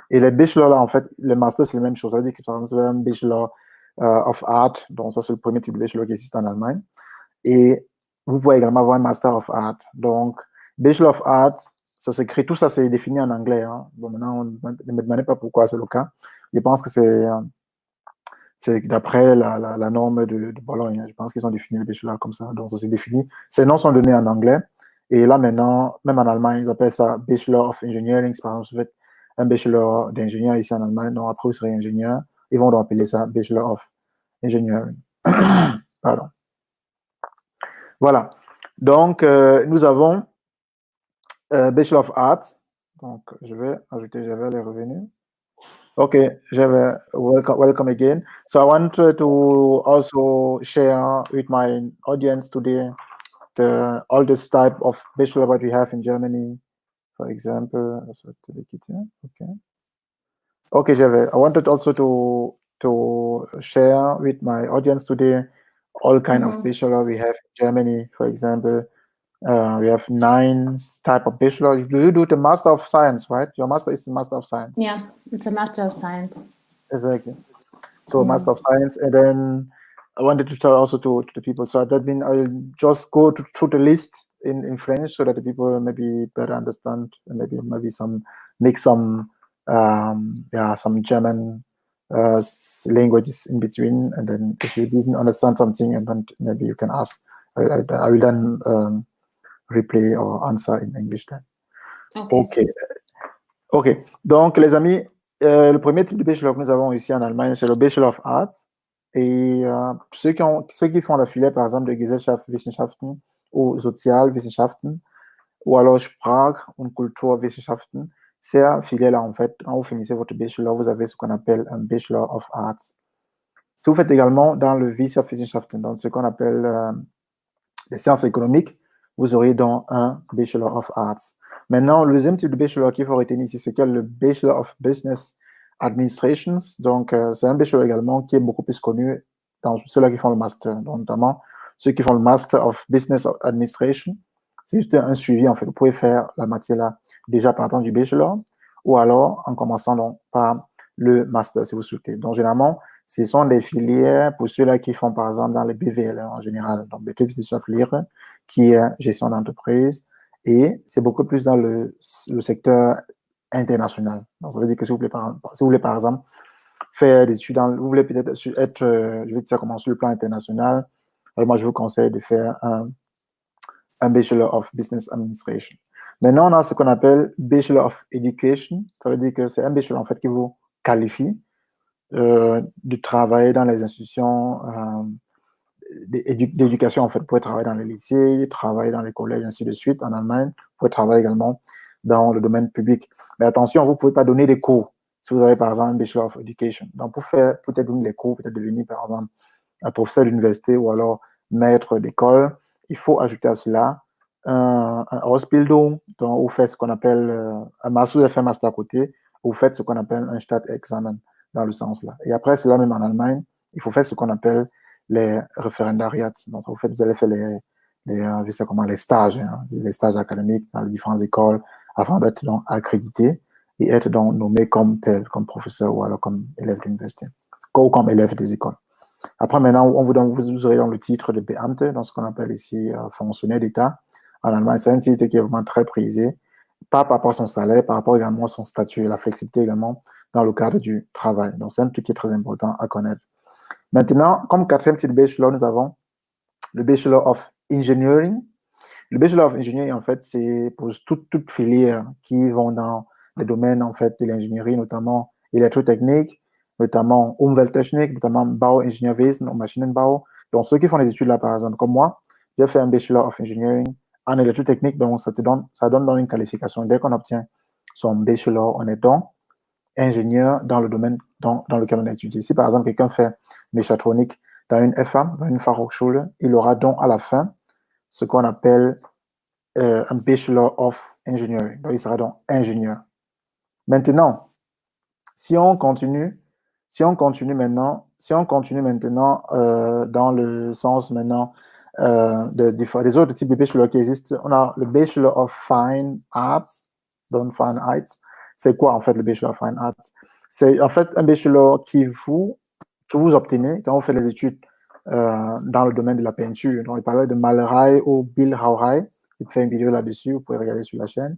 Et les bachelors-là, en fait, le master, c'est la même chose. Ça veut dire que par exemple, vous avez un bachelor of art, donc ça, c'est le premier type de bachelor qui existe en Allemagne. Et vous pouvez également avoir un master of art. Donc, bachelor of art, ça s'écrit, tout ça, c'est défini en anglais. Bon, maintenant, ne me demandez pas pourquoi c'est le cas. Je pense que C'est d'après la norme de Bologne. Je pense qu'ils ont défini le bachelor comme ça. Donc, ça s'est défini. Ces noms sont donnés en anglais. Et là, maintenant, même en Allemagne, ils appellent ça Bachelor of Engineering. Par exemple, si vous faites un bachelor d'ingénieur ici en Allemagne, donc après, vous serez ingénieur. Ils vont donc appeler ça Bachelor of Engineering. Pardon. Voilà. Donc, nous avons Bachelor of Arts. Donc, je vais ajouter, j'avais les revenus. Okay, welcome again. So I want to also share with my audience today all this type of bachelor what we have in Germany, for example. Okay. Okay, I wanted also to share with my audience today all kind of bachelor we have in Germany, for example. We have 9 type of bachelor. Do you do the Master of Science, right? Your master is the Master of Science. Yeah, it's a Master of Science. Exactly. So Master of Science, and then I wanted to tell also to the people. So that means I'll just go through the list in French so that the people maybe better understand, and maybe make some some German languages in between, and then if you didn't understand something, and then maybe you can ask. I will then replay or answer in English then. Okay. Ok. Donc les amis, le premier type de bachelor que nous avons ici en Allemagne, c'est le Bachelor of Arts. Et ceux qui font la filière, par exemple, de Gesellschaftswissenschaften ou Sozialwissenschaften, ou alors Sprach- und Kulturwissenschaften, c'est la filière-là, en fait, quand vous finissez votre bachelor, vous avez ce qu'on appelle un Bachelor of Arts. Si vous faites également dans le Wirtschaftswissenschaften, dans ce qu'on appelle les sciences économiques, vous aurez donc un Bachelor of Arts. Maintenant, le deuxième type de bachelor qu'il faut retenir ici, c'est le Bachelor of Business Administration. Donc, c'est un bachelor également qui est beaucoup plus connu dans ceux-là qui font le master, donc, notamment ceux qui font le Master of Business Administration. C'est juste un suivi, en fait. Vous pouvez faire la matière-là déjà partant du bachelor ou alors en commençant donc par le master, si vous souhaitez. Donc, généralement, ce sont des filières pour ceux-là qui font, par exemple, dans les BVL en général, donc Betriebswirtschaftslehre, qui est gestion d'entreprise, et c'est beaucoup plus dans le secteur international. Donc, ça veut dire que si vous voulez, par exemple, faire des études, vous voulez peut-être être, je vais dire comment, sur le plan international, alors moi, je vous conseille de faire un Bachelor of Business Administration. Maintenant, on a ce qu'on appelle Bachelor of Education. Ça veut dire que c'est un bachelor, en fait, qui vous qualifie de travailler dans les institutions d'éducation, en fait. Vous pouvez travailler dans les lycées, travailler dans les collèges, ainsi de suite. En Allemagne, vous pouvez travailler également dans le domaine public. Mais attention, vous ne pouvez pas donner des cours si vous avez, par exemple, un Bachelor of Education. Donc, pour faire, peut-être donner les cours, peut-être devenir, par exemple, un professeur d'université ou alors maître d'école, il faut ajouter à cela un Ausbildung, donc vous faites ce qu'on appelle un master, vous avez fait un master à côté, vous faites ce qu'on appelle un Staatsexamen dans le sens là. Et après cela, même en Allemagne, il faut faire ce qu'on appelle les referendariats. Donc, vous allez faire les stages, hein, les stages académiques dans les différentes écoles afin d'être donc accrédité et être donc nommé comme tel, comme professeur ou alors comme élève d'université, ou comme élève des écoles. Après, maintenant, vous aurez dans le titre de Beamte, dans ce qu'on appelle ici fonctionnaire d'État. En Allemagne, c'est un titre qui est vraiment très prisé, pas par rapport à son salaire, par rapport également à son statut et la flexibilité également dans le cadre du travail. Donc, c'est un truc qui est très important à connaître. Maintenant, comme quatrième type de bachelor, nous avons le Bachelor of Engineering. Le Bachelor of Engineering, en fait, c'est pour toute filière qui vont dans les domaines, en fait, de l'ingénierie, notamment électrotechnique, notamment Umwelttechnik, notamment Bauingenieurwesen und Maschinenbau. Donc, ceux qui font les études là, par exemple, comme moi, j'ai fait un Bachelor of Engineering en électrotechnique, donc ça donne donc une qualification. Dès qu'on obtient son Bachelor, on est donc ingénieur dans le domaine dans lequel on a étudié. Si, par exemple, quelqu'un fait méchatronique dans une FA, dans une Fachhochschule, il aura donc à la fin ce qu'on appelle un Bachelor of Engineering. Donc, il sera donc ingénieur. Maintenant, si on continue maintenant dans le sens maintenant des autres types de bachelor qui existent, on a le Bachelor of Fine Arts. Donc, Fine Arts, c'est quoi en fait le Bachelor of Fine Arts? C'est en fait un bachelor que vous obtenez quand vous faites les études dans le domaine de la peinture. Donc, il parlait de Malerei ou Bildhauerei. Il fait une vidéo là-dessus, vous pouvez regarder sur la chaîne.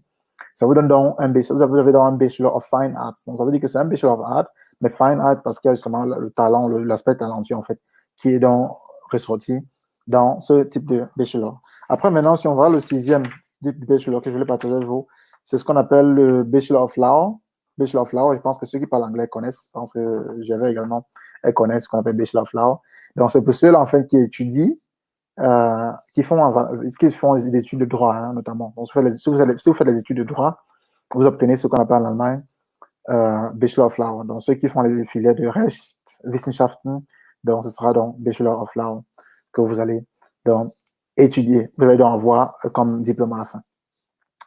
Ça vous donne donc un bachelor, vous avez donc un Bachelor of Fine Arts. Donc, ça veut dire que c'est un Bachelor of Arts, mais fine art parce qu'il y a justement le talent, l'aspect talentueux, en fait, qui est donc ressorti dans ce type de bachelor. Après, maintenant, si on va le 6e type de bachelor que je voulais partager avec vous, c'est ce qu'on appelle le Bachelor of Law. Bachelor of Law, je pense que ceux qui parlent anglais connaissent, je pense que j'avais également, elles connaissent ce qu'on appelle Bachelor of Law. Donc, c'est pour ceux-là, en fait, qui étudient, qui font des études de droit, hein, notamment. Donc, si vous faites des études de droit, vous obtenez ce qu'on appelle en Allemagne Bachelor of Law. Donc, ceux qui font les filières de Rechtswissenschaften, donc ce sera donc Bachelor of Law que vous allez donc étudier. Vous allez donc avoir comme diplôme à la fin.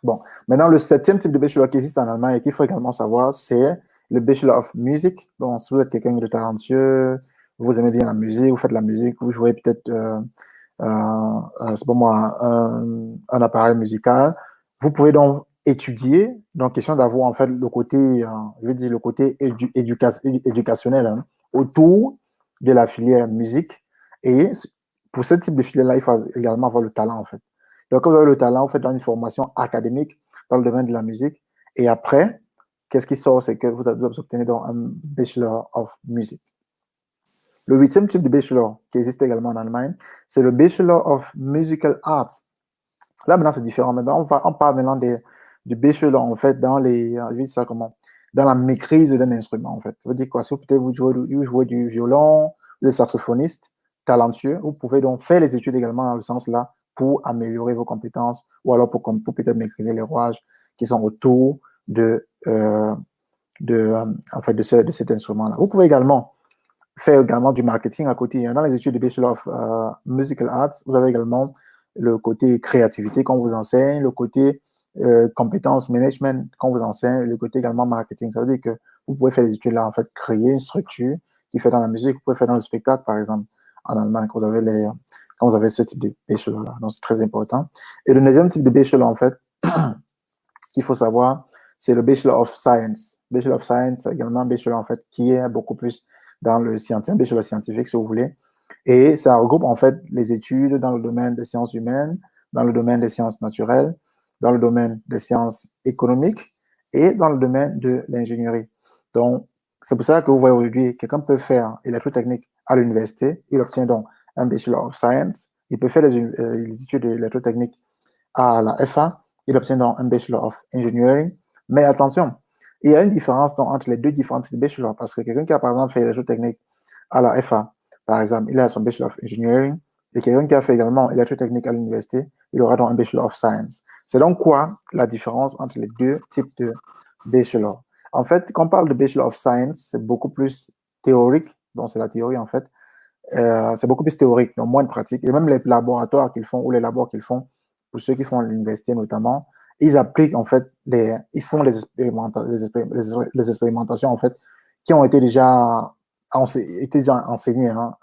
Bon, maintenant, le 7e type de bachelor qui existe en Allemagne et qu'il faut également savoir, c'est le Bachelor of Music. Bon, si vous êtes quelqu'un de talentueux, vous aimez bien la musique, vous faites de la musique, vous jouez peut-être, c'est pas moi, un appareil musical, vous pouvez donc étudier, donc question d'avoir en fait le côté, je veux dire le côté éducationnel hein, autour de la filière musique. Et pour ce type de filière-là, il faut également avoir le talent en fait. Donc, quand vous avez le talent, vous faites une formation académique dans le domaine de la musique. Et après, qu'est-ce qui sort? C'est que vous obtenez donc un Bachelor of Music. Le 8e type de Bachelor qui existe également en Allemagne, c'est le Bachelor of Musical Arts. Là, maintenant, c'est différent. Maintenant, on parle maintenant du Bachelor, en fait, dans la maîtrise d'un instrument, en fait. Ça veut dire quoi? Si vous jouez du violon, vous êtes saxophoniste, talentueux, vous pouvez donc faire les études également dans le sens là pour améliorer vos compétences ou alors pour peut-être maîtriser les rouages qui sont autour en fait, de cet instrument-là. Vous pouvez également faire également du marketing à côté. Dans les études de Bachelor of Musical Arts, vous avez également le côté créativité qu'on vous enseigne, le côté compétences management qu'on vous enseigne, le côté également marketing. Ça veut dire que vous pouvez faire des études là, en fait, créer une structure qui fait dans la musique, vous pouvez faire dans le spectacle, par exemple, en Allemagne, quand vous avez ce type de bachelor là. Donc, c'est très important. Et le 9e type de bachelor, en fait, qu'il faut savoir, c'est le Bachelor of Science. Bachelor of Science, également un bachelor, en fait, qui est beaucoup plus dans le scientifique, un bachelor scientifique, si vous voulez. Et ça regroupe, en fait, les études dans le domaine des sciences humaines, dans le domaine des sciences naturelles, dans le domaine des sciences économiques et dans le domaine de l'ingénierie. Donc, c'est pour ça que vous voyez aujourd'hui, quelqu'un peut faire électrotechnique à l'université, il obtient donc un Bachelor of Science, il peut faire les études d'électrotechnique à la FA, il obtient donc un Bachelor of Engineering. Mais attention, il y a une différence donc, entre les deux différents types de bachelor, parce que quelqu'un qui a par exemple fait électrotechnique à la FA, par exemple, il a son Bachelor of Engineering, et quelqu'un qui a fait également électrotechnique à l'université, il aura donc un Bachelor of Science. C'est donc quoi la différence entre les deux types de bachelor? En fait, quand on parle de Bachelor of Science, c'est beaucoup plus théorique, donc c'est la théorie en fait, c'est beaucoup plus théorique, donc moins de pratique, et même les laboratoires qu'ils font, ou les labos qu'ils font, pour ceux qui font à l'université notamment, ils appliquent en fait, ils font les expérimentations en fait, qui ont été déjà enseignées hein,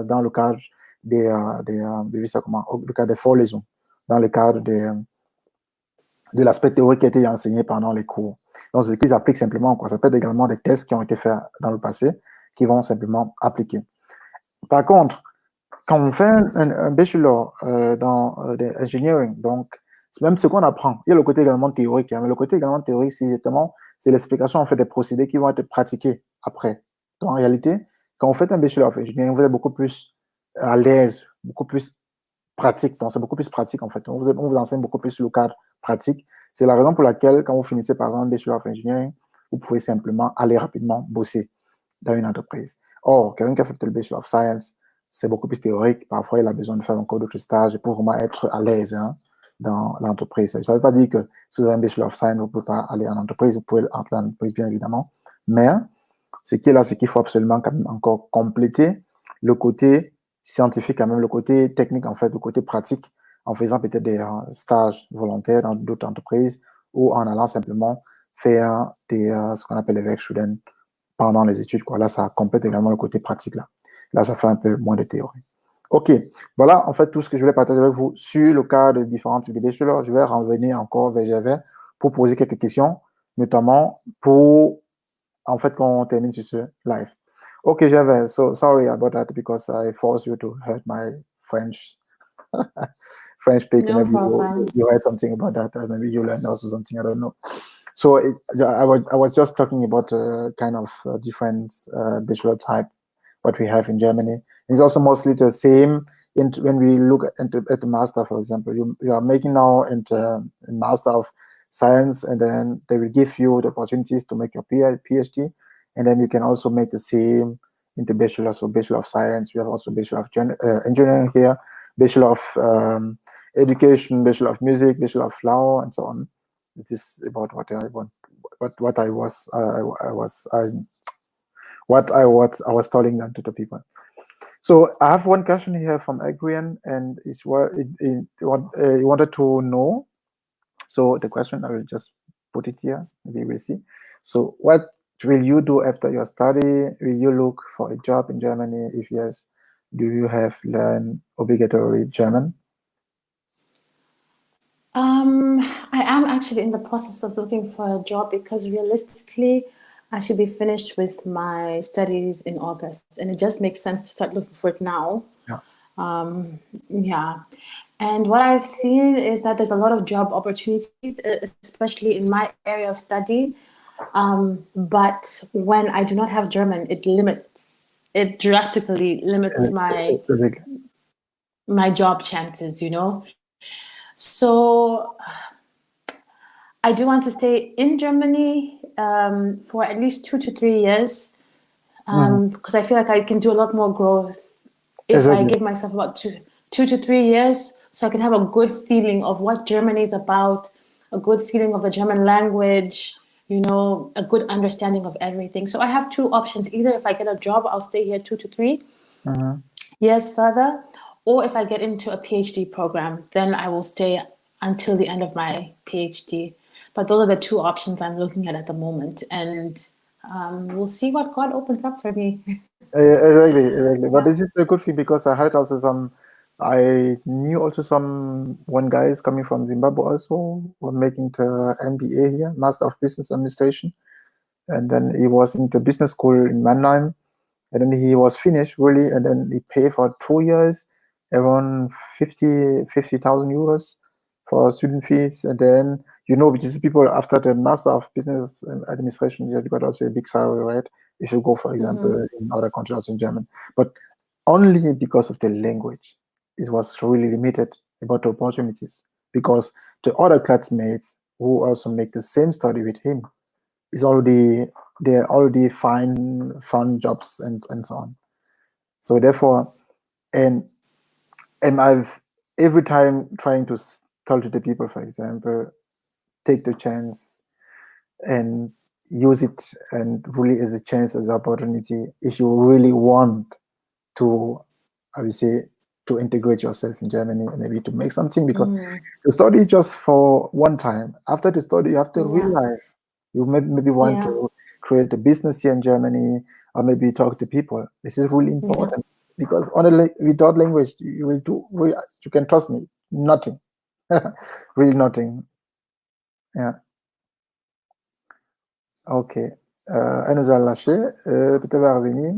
dans le cadre le cadre des formations, dans le cadre de l'aspect théorique qui a été enseigné pendant les cours. Donc, c'est ce qu'ils appliquent simplement, quoi. Ça peut être également des tests qui ont été faits dans le passé, qui vont simplement appliquer. Par contre, quand on fait un bachelor dans l'engineering, donc, c'est même ce qu'on apprend. Il y a le côté également théorique, hein, mais le côté également théorique, c'est l'explication en fait des procédés qui vont être pratiqués après. Donc, en réalité, quand vous faites un bachelor of engineering, vous êtes beaucoup plus à l'aise, beaucoup plus pratique. Donc, c'est beaucoup plus pratique en fait. On vous enseigne beaucoup plus le cadre pratique. C'est la raison pour laquelle, quand vous finissez par exemple un bachelor of engineering, vous pouvez simplement aller rapidement bosser dans une entreprise. Or, quelqu'un qui a fait le bachelor of science, c'est beaucoup plus théorique. Parfois, il a besoin de faire encore d'autres stages pour vraiment être à l'aise hein, dans l'entreprise. Ça ne veut pas dire que si vous avez un Bachelor of Science, vous ne pouvez pas aller en entreprise. Vous pouvez entrer en entreprise, bien évidemment. Mais ce qui est là, c'est qu'il faut absolument quand même encore compléter le côté scientifique, quand même, le côté technique, en fait, le côté pratique, en faisant peut-être des stages volontaires dans d'autres entreprises ou en allant simplement faire ce qu'on appelle les workshops pendant les études. Quoi. Là, ça complète également le côté pratique. Là, ça fait un peu moins de théorie. OK. Voilà, en fait, tout ce que je voulais partager avec vous sur le cas de différents types de bachelors. Je vais revenir encore vers Javet pour poser quelques questions, notamment pour, en fait, qu'on termine sur ce live. OK, Javet, so sorry about that because I forced you to hurt my French speaking. No Maybe problem. you heard something about that. Maybe you learned also something, I don't know. So I was just talking about kind of different bachelor type what we have in Germany. It's also mostly the same when we look at the master, for example. You are making now a master of science, and then they will give you the opportunities to make your PhD, and then you can also make the same in the bachelor. So bachelor of science, we have also bachelor of engineering here, bachelor of education, bachelor of music, bachelor of law, and so on. It is about what I want, what I was telling them to the people. So I have one question here from Adrian, and it's what he wanted to know. So the question, I will just put it here, maybe we'll see. So what will you do after your study? Will you look for a job in Germany? If yes, do you have learned obligatory German? I am actually in the process of looking for a job because realistically, I should be finished with my studies in August, and it just makes sense to start looking for it now. Yeah. Yeah. And what I've seen is that there's a lot of job opportunities, especially in my area of study. But when I do not have German, it drastically limits my job chances, you know? So I do want to stay in Germany for at least 2 to 3 years because I feel like I can do a lot more growth if I give myself about 2 to 3 years, so I can have a good feeling of what Germany is about, a good feeling of the German language, you know, a good understanding of everything. So I have two options. Either if I get a job, I'll stay here 2 to 3 years further, or if I get into a PhD program, then I will stay until the end of my PhD. But those are the two options I'm looking at the moment, and we'll see what God opens up for me. Exactly. But this is a good thing because I had also I knew also one guy is coming from Zimbabwe also, were making the MBA here, Master of Business Administration. And then he was in the business school in Mannheim. And then he was finished really, and then he paid for 2 years, around 50,000 euros for student fees. And then, you know, these people after the Master of Business Administration, you got also a big salary, right? If you go, for example, in other countries, also in German. But only because of the language, it was really limited about the opportunities. Because the other classmates who also make the same study with him, they already found jobs and so on. So therefore, and I've every time trying to tell to the people, for example, take the chance and use it, and really as a chance, as an opportunity, if you really want to, I would say, to integrate yourself in Germany and maybe to make something, because the study just for one time. After the study, you have to realize you maybe want to create a business here in Germany, or maybe talk to people. This is really important because without language, you will do. You can trust me, nothing, really nothing. Yeah. Ok. Elle nous a lâché. Peut-être elle va revenir.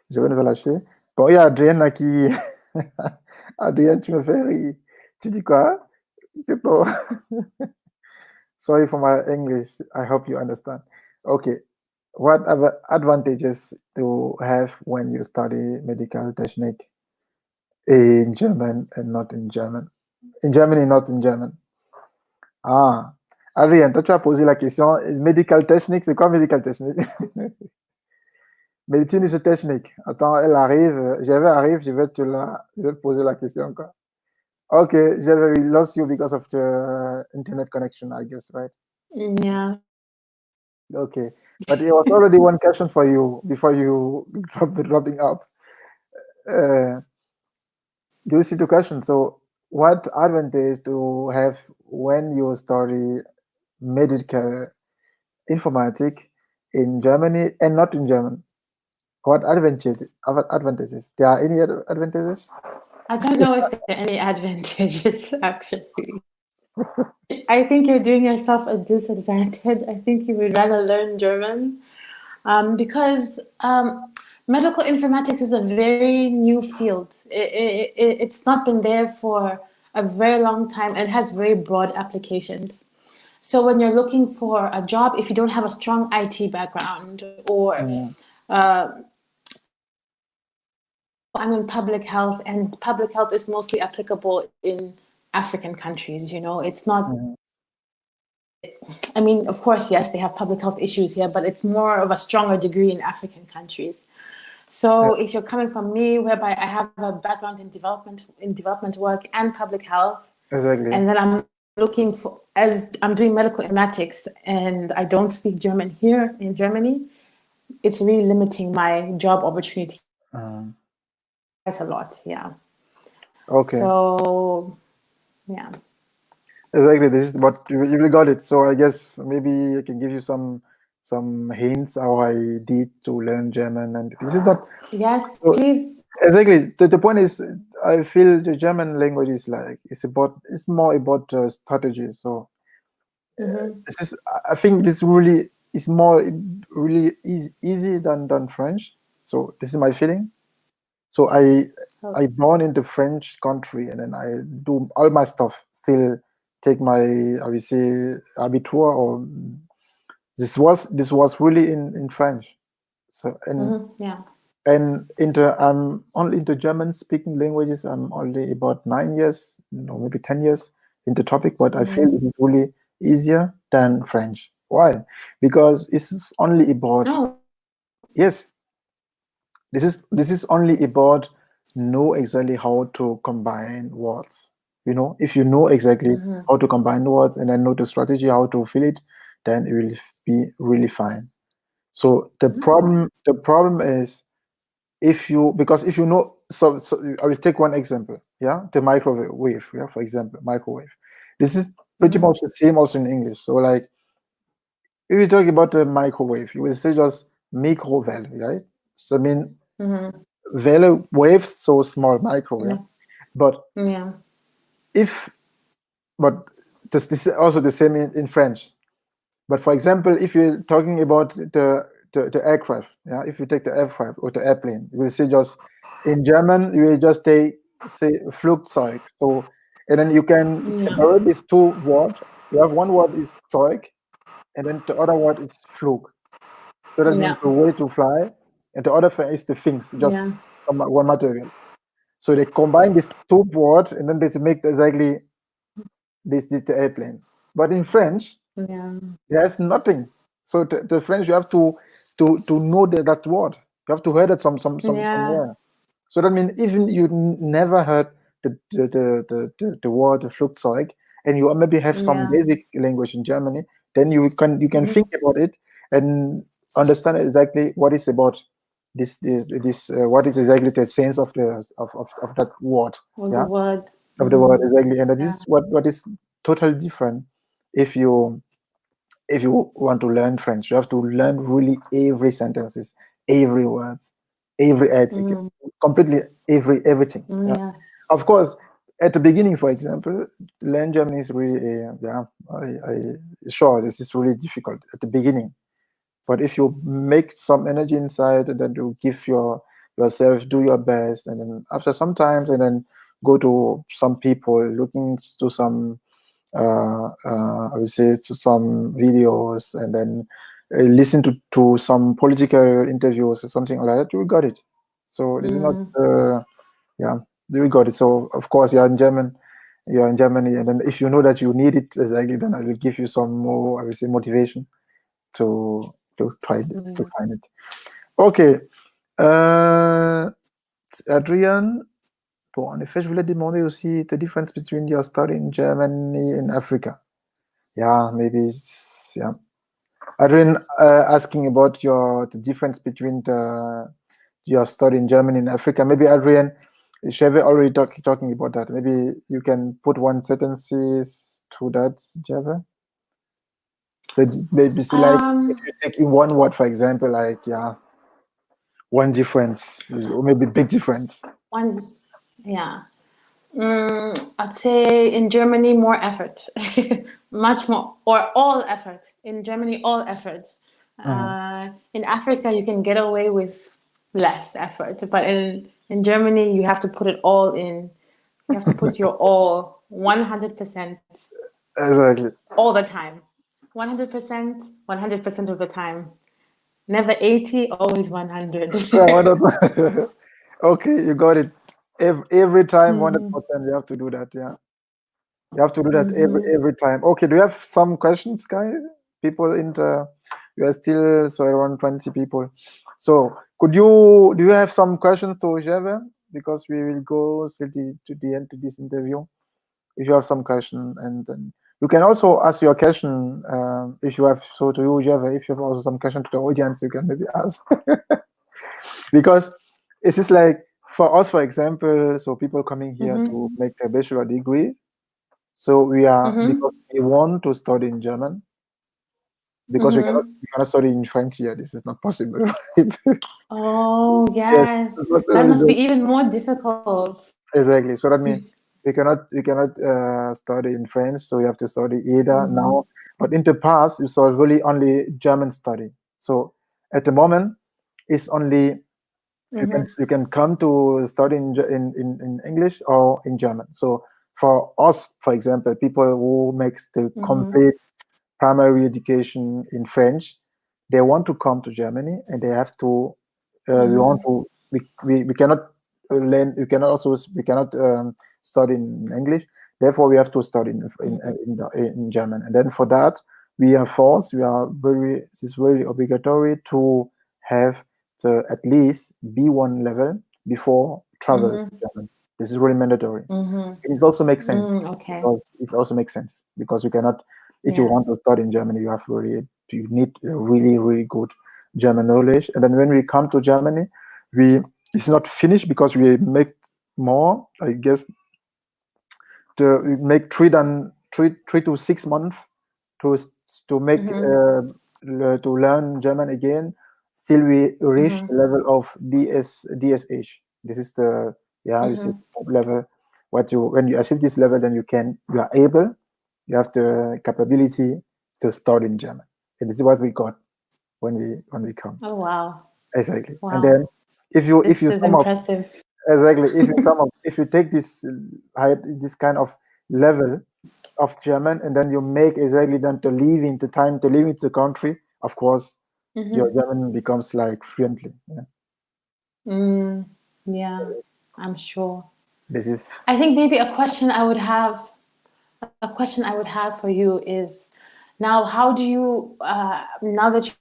Je vais nous a lâché. Bon, il y a Adrienne là qui. Adrienne, tu me fais rire. Tu dis quoi? C'est bon. Sorry for my English. I hope you understand. Okay. What other advantages do you have when you study medical technique in German and not in German? In Germany, not in German. Ah, Adrien, toi tu as posé la question, medical technique, c'est quoi medical technique? Médecine et technique. Attends, elle arrive, je vais te poser la question encore. Okay, we lost you because of the internet connection, I guess, right? Yeah. Okay, but it was already one question for you before you dropping up. Do you see the question? So, what advantage do you have when you study medical informatics in Germany and not in German? What advantages? There are any other advantages? I don't know if there are any advantages, actually. I think you're doing yourself a disadvantage. I think you would rather learn German because medical informatics is a very new field. It's not been there for a very long time and it has very broad applications. So when you're looking for a job, if you don't have a strong IT background, or I'm in public health, and public health is mostly applicable in African countries, you know, it's not, I mean, of course, yes, they have public health issues here, but it's more of a stronger degree in African countries. So if you're coming from me, whereby I have a background in development work and public health, Exactly. and then I'm looking for, as I'm doing medical informatics, and I don't speak German here in Germany, it's really limiting my job opportunity quite a lot. Yeah. Okay. So, yeah. Exactly. This is what you got it. So I guess maybe I can give you some hints how I did to learn German, and this is not. Yes, So, please. exactly. The point is, I feel the German language is like it's more about strategy. So this is, I think this really is more really easy than French. So this is my feeling. So I born in the French country, and then I do all my stuff. Still take my, I will say, abitur, or this was really in French. So Yeah. and I'm only into German speaking languages. I'm only about 9 years, maybe 10 years into topic, but I feel it is really easier than French. Why? Because it's only about, No. yes, this is only about know exactly how to combine words. If you know exactly how to combine words, and then know the strategy how to fill it, then it will be really fine. So the problem is, because if you know, so I will take one example, the microwave, for example, microwave. This is pretty much the same also in English. So like, if you talk about the microwave, you will say just microwelle, right? So I mean, Welle, waves, so small, micro, yeah. But Yeah. but this is also the same in French. But for example, if you're talking about the aircraft, if you take the aircraft or the airplane, you will say just in German, you will just say Flugzeug. So, and then you can separate these two words. You have one word is Zeug, and then the other word is Flug. So that means the way to fly, and the other thing is the things, just one materials. So they combine these two words, and then they make exactly this the airplane. But in French, there's nothing. So the French, you have to know that word. You have to hear it somewhere. So that means even you never heard the word Flugzeug, and you maybe have some basic language in Germany, then you can think about it and understand exactly what is about this what is exactly the sense of that word. The word. Of the word, exactly. And this is what is totally different. If you want to learn French, you have to learn really every sentences, every words, every article, completely everything. Of course, at the beginning, for example, learn German is really sure, this is really difficult at the beginning. But if you make some energy inside, and then you give yourself, do your best, and then after some times, and then go to some people, looking to some I would say to some videos, and then listen to some political interviews or something like that, you got it. So this is not you got it. So of course you're in Germany, and then if you know that you need it exactly, then I will give you some more, I would say, motivation to try to find it. Okay. Adrian, bon, en effet, je voulais demander aussi the difference between your study in Germany and Africa. Yeah, maybe. Yeah. Adrian asking about the difference between your study in Germany and Africa. Maybe Adrian, Sheve already talking about that. Maybe you can put one sentences to that, Sheve. Maybe see, like, if you take in one word, for example, like, one difference, or maybe big difference. I'd say in Germany, more effort, much more, or all effort. In Germany, all effort. In Africa, you can get away with less effort, but in Germany, you have to put it all in. You have to put your all, 100%, Exactly. all the time. 100%, 100% of the time. Never 80, always 100. Okay, you got it. Every time, 100%. You have to do that. Yeah, you have to do that every time. Okay, do you have some questions, guys? People in the, you are still so around 20 people. So do you have some questions to Jeve? Because we will go to the end of this interview. If you have some question, and then you can also ask your question if you have. So to you, Jeve, if you have also some question to the audience, you can maybe ask. Because it's just like for us, for example, so people coming here to make a bachelor degree. So we are because we want to study in German, because we cannot study in French here. This is not possible, right? Oh, Yes, yes. That must be even more difficult. exactly. So that means we cannot study in French, so we have to study either now. But in the past, it was really only German study. So at the moment, it's only you can come to study in English or in German. So for us, for example, people who makes the complete primary education in French, they want to come to Germany, and they have to. We want to. We cannot learn. We cannot study in English. Therefore, we have to study in German. And then for that, we are forced. This is very obligatory to have at least B1 level before travel to German. This is really mandatory. It also makes sense. Okay. Because it also makes sense because you cannot, if you want to study in Germany, you need really good German knowledge. And then when we come to Germany, it's not finished because we make more, I guess. We make 3 to 6 months to make to learn German again. Still, we reach the level of DSH. This is the you see top level. When you achieve this level, then you have the capability to study in German, and this is what we got when we come. Oh wow! Exactly. Wow. And then if you sum up, impressive. exactly, if you take this kind of level of German, and then you make exactly then the time to leaving the country, of course, your German becomes like fluently. Yeah, I'm sure. This is. I think maybe a question I would have for you is, now how do you now that you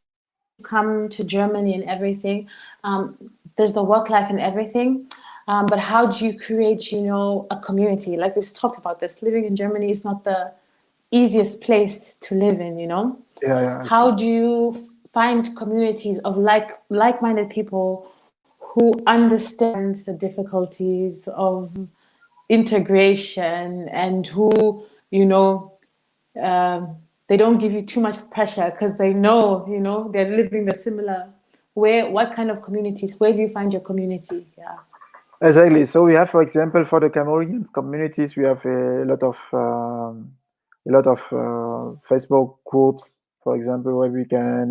come to Germany and everything, there's the work life and everything, but how do you create a community? Like we've talked about this, living in Germany is not the easiest place to live in, how do you find communities of like-minded people who understand the difficulties of integration, and who they don't give you too much pressure because they know they're living the similar. What kind of communities, where do you find your community? Exactly. So we have, for example, for the Cameroonian communities, we have a lot of Facebook groups, for example, where we can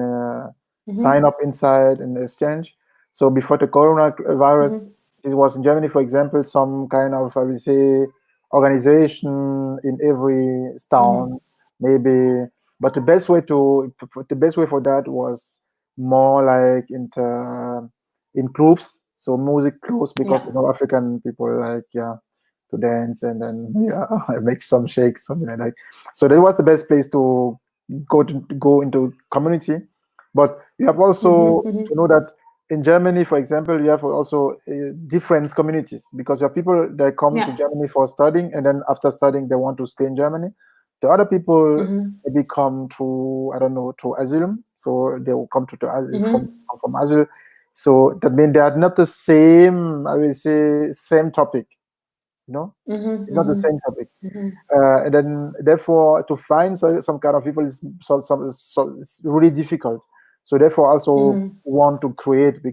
sign up inside and exchange. So before the coronavirus, it was in Germany, for example, some kind of, I will say, organization in every town, maybe. But the best way for that was more like in groups, so music groups, because African people like to dance and then make some shakes, something like that. So that was the best place to go into community. But you have also to know that in Germany, for example, you have also different communities, because you have people that come to Germany for studying, and then after studying they want to stay in Germany. The other people maybe come through, I don't know, through asylum, so they will come from asylum. So that means they are not the same, I will say, same topic. It's not the same topic. And then therefore to find some kind of people is it's really difficult. So therefore also want to create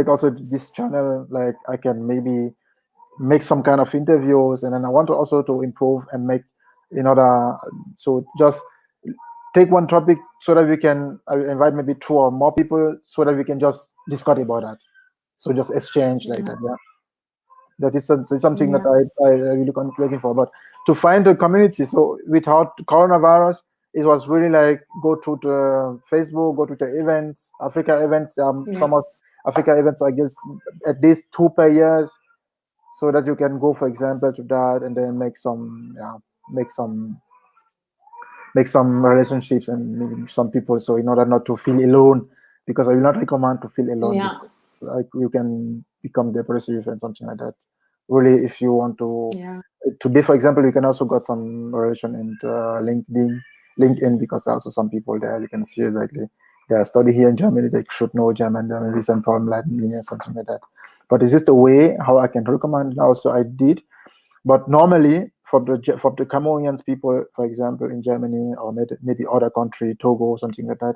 also this channel, like I can maybe make some kind of interviews, and then I want to also to improve and make so just take one topic so that we can invite maybe 2 or more people so that we can just discuss about that. So just exchange like that. That is something that I really looking for. But to find a community, so without coronavirus, it was really like go to the Facebook, go to the events, Africa events. Some of Africa events, I guess, at least 2 per year, so that you can go, for example, to that and then make some relationships and maybe some people. So in order not to feel alone, because I will not recommend to feel alone. Yeah. Like you can become depressive and something like that. Really, if you want to. Yeah. Today, for example, you can also got some relation in LinkedIn, because also some people there you can see exactly they study here in Germany, they should know German, there may be some problem like me or something like that. But is this the way how I can recommend? Also, I did, but normally for the Cameroonian people, for example, in Germany or maybe other country, Togo, something like that,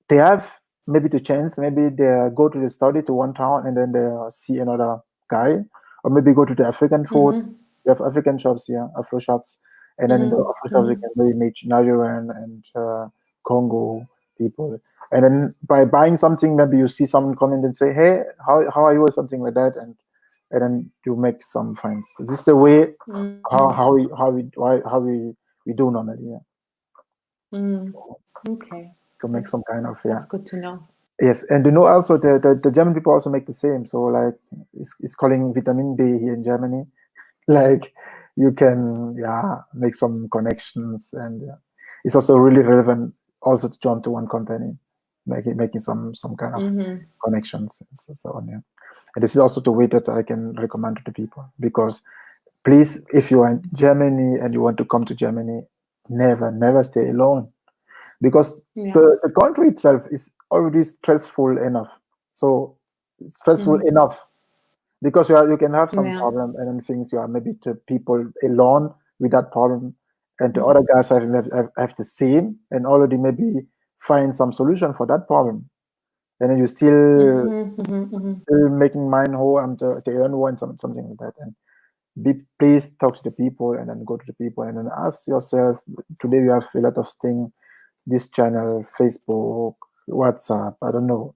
they have maybe the chance, maybe they go to the study to one town and then they see another guy, or maybe go to the African food. They have African shops here, Afro shops, and then in the Afro shops you can maybe meet Nigerian and Congo people. And then by buying something, maybe you see someone come in and say, "Hey, how are you?" or something like that, and then you make some friends. This is the way how we do normally. Yeah. Okay. To make some kind of That's good to know. Yes, and you know also the German people also make the same. So like it's calling vitamin B here in Germany. Like you can make some connections, and it's also really relevant also to jump to one company, making some kind of connections and so on. Yeah, and this is also the way that I can recommend to the people, because please, if you are in Germany and you want to come to Germany, never stay alone, because the country itself is already stressful enough. So it's stressful enough because you can have some problem, and then things you are maybe the people alone with that problem, and the other guys have the same and already maybe find some solution for that problem, and then you still making mind whole and the only one something like that. And please talk to the people, and then go to the people and then ask yourself. Today we have a lot of things. This channel, Facebook, WhatsApp, I don't know,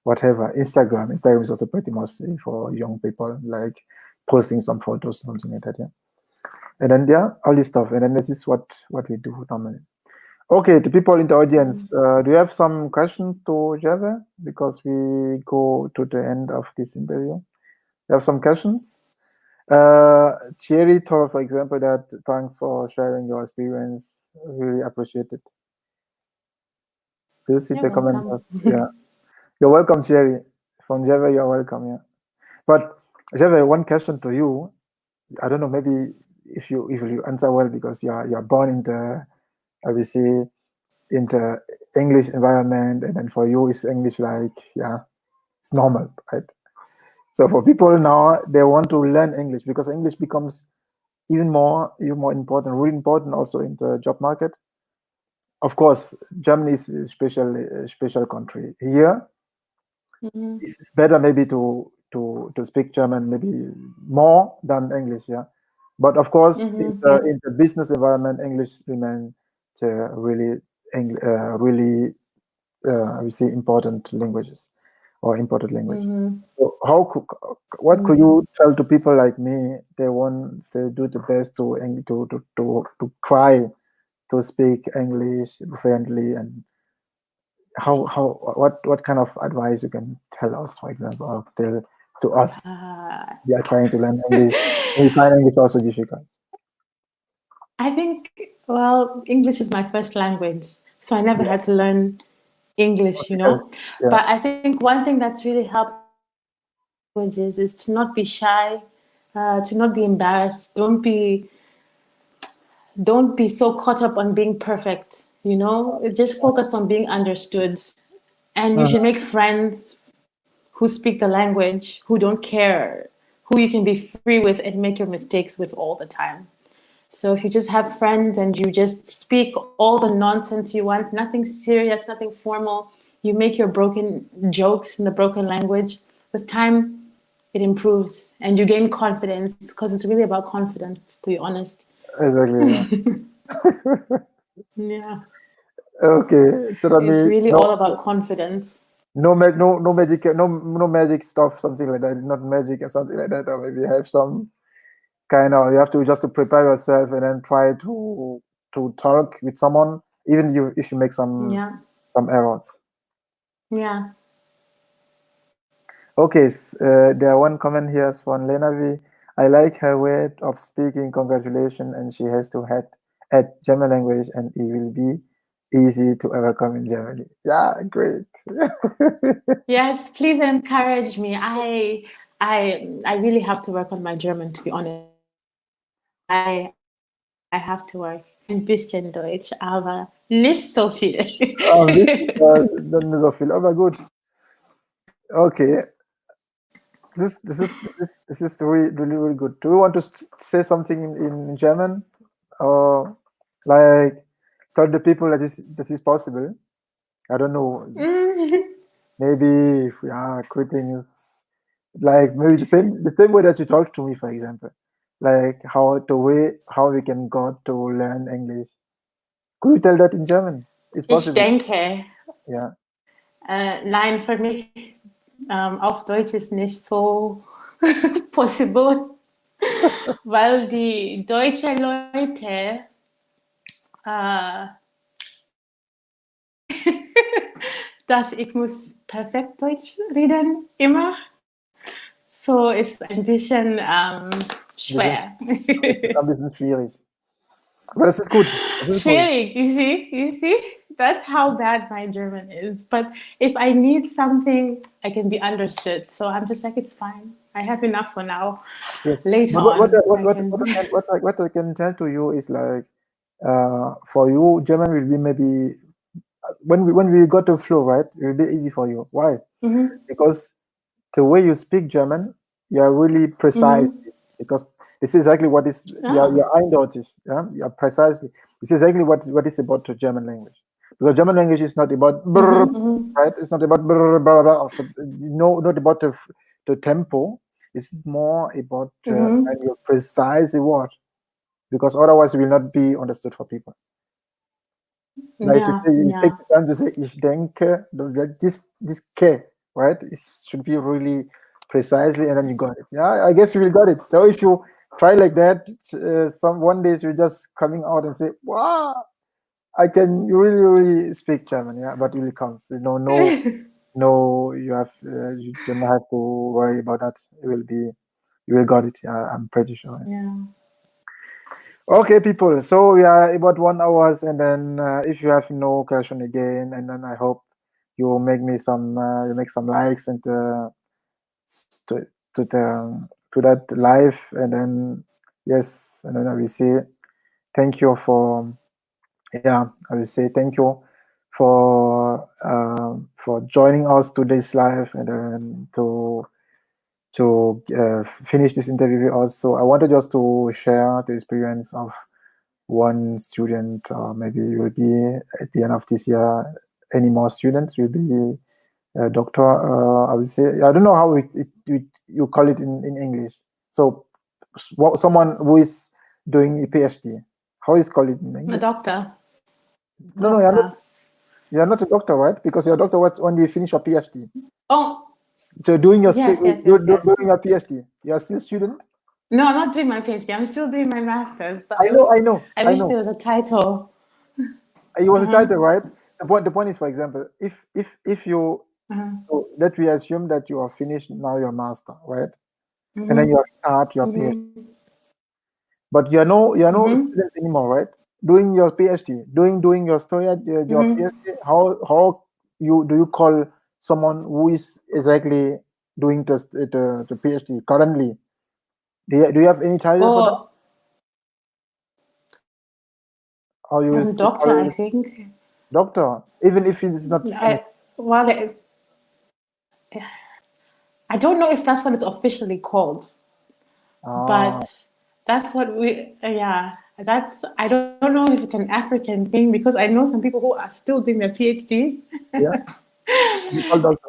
whatever, Instagram is also pretty much for young people, like posting some photos, something like that. Yeah, and then all this stuff, and then this is what we do normally. Okay, the people in the audience, do you have some questions to Jeve, because we go to the end of this interview? You have some questions? Thierry told, for example, that thanks for sharing your experience, really appreciate it. Do you see the comment? Yeah, you're welcome, Thierry. From Jeve, you're welcome. Yeah, but Jeve, one question to you. I don't know, maybe if you answer well, because you're born in the, obviously, in the English environment, and then for you it's English like it's normal, right? So for people now, they want to learn English because English becomes even more important, really important also in the job market. Of course, Germany is a special country. Here, it's better maybe to speak German maybe more than English, yeah. But of course, in the business environment, English remains really I would say important languages or important language. So what could you tell to people like me? They do the best to try to speak English fluently, and what kind of advice you can tell us, for example, or tell to us? We are trying to learn English. We find English also difficult. I think, well, English is my first language, so I never had to learn English, you know. Yeah. But I think one thing that's really helped languages is to not be shy, to not be embarrassed. Don't be so caught up on being perfect, you know. Just focus on being understood, and you should make friends who speak the language, who don't care, who you can be free with and make your mistakes with all the time. So if you just have friends and you just speak all the nonsense you want, nothing serious, nothing formal, you make your broken jokes in the broken language, with time it improves and you gain confidence, because it's really about confidence, to be honest. Exactly. Yeah. Okay. So that it's really all about confidence. No magic stuff, something like that. Not magic or something like that. Or maybe have some kind of, you have to just to prepare yourself and then try to to talk with someone, even if you make some errors. Yeah. Okay, there are one comment here from Lena V. I like her way of speaking. Congratulations, and she has to add German language, and it will be easy to overcome in Germany. Yeah, great. Yes, please encourage me. I really have to work on my German, to be honest. I have to work. Ein bisschen Deutsch, aber nicht so viel. Nicht so viel, aber gut. Okay. This is really good. Do you want to say something in German, or like tell the people that this is possible? I don't know. Maybe greetings, like maybe the same way that you talk to me, for example, like how we can go to learn English. Could you tell that in German? It's possible. Ich denke. Ja. Nein, für mich auf Deutsch ist nicht so possible, weil die deutschen Leute dass ich muss perfekt Deutsch reden immer. So ist ein bisschen schwer. Ein bisschen schwierig. Aber das ist gut. Das ist schwierig, you see? That's how bad my German is. But if I need something, I can be understood. So I'm just like, it's fine. I have enough for now. Yes. Later what I can tell to you is like, for you, German will be maybe when we got the flow, right? It will be easy for you. Why? Because the way you speak German, you are really precise. Because this is exactly what is you're eindeutig. Yeah, you're precisely. This is exactly what is about the German language. Because German language is not about right. It's not about not about the tempo. This is more about your precise word. Because otherwise, it will not be understood for people. Like you take the time to say ich denke, this K, right? It should be really precisely, and then you got it. Yeah, I guess you will got it. So if you try like that, one days you're just coming out and say, wow, I can really speak German. Yeah, but it will come. So no, you don't have to worry about that. You will got it. Yeah, I'm pretty sure. Yeah. Okay, people. So we are about 1 hour, and then if you have no question again, and then I hope you make me some likes and to that live, and then yes, and then I will say thank you for I will say thank you for joining us to this live, and then to finish this interview also. I wanted just to share the experience of one student, or maybe you will be at the end of this year, any more students will be a doctor. I will say, I don't know how you call it in English. So someone who is doing a PhD, how is called it in English? A doctor. No, you're not a doctor, right? Because you're a doctor when you finish your PhD. Oh. So doing your yes. doing your PhD, you're still a student? No, I'm not doing my PhD. I'm still doing my master's. But I know. I wish there was a title. It was a title, right? The point is, for example, if you so that we assume that you are finished now your master, right? And then you start your PhD. But you're no student anymore, right? Doing your PhD, doing your story, your PhD. How do you call someone who is exactly doing the PhD currently? Do you have any title for that? Or you doctor, I think. Doctor, even if it's not. I don't know if that's what it's officially called, but that's what I don't know if it's an African thing, because I know some people who are still doing their PhD. Yeah.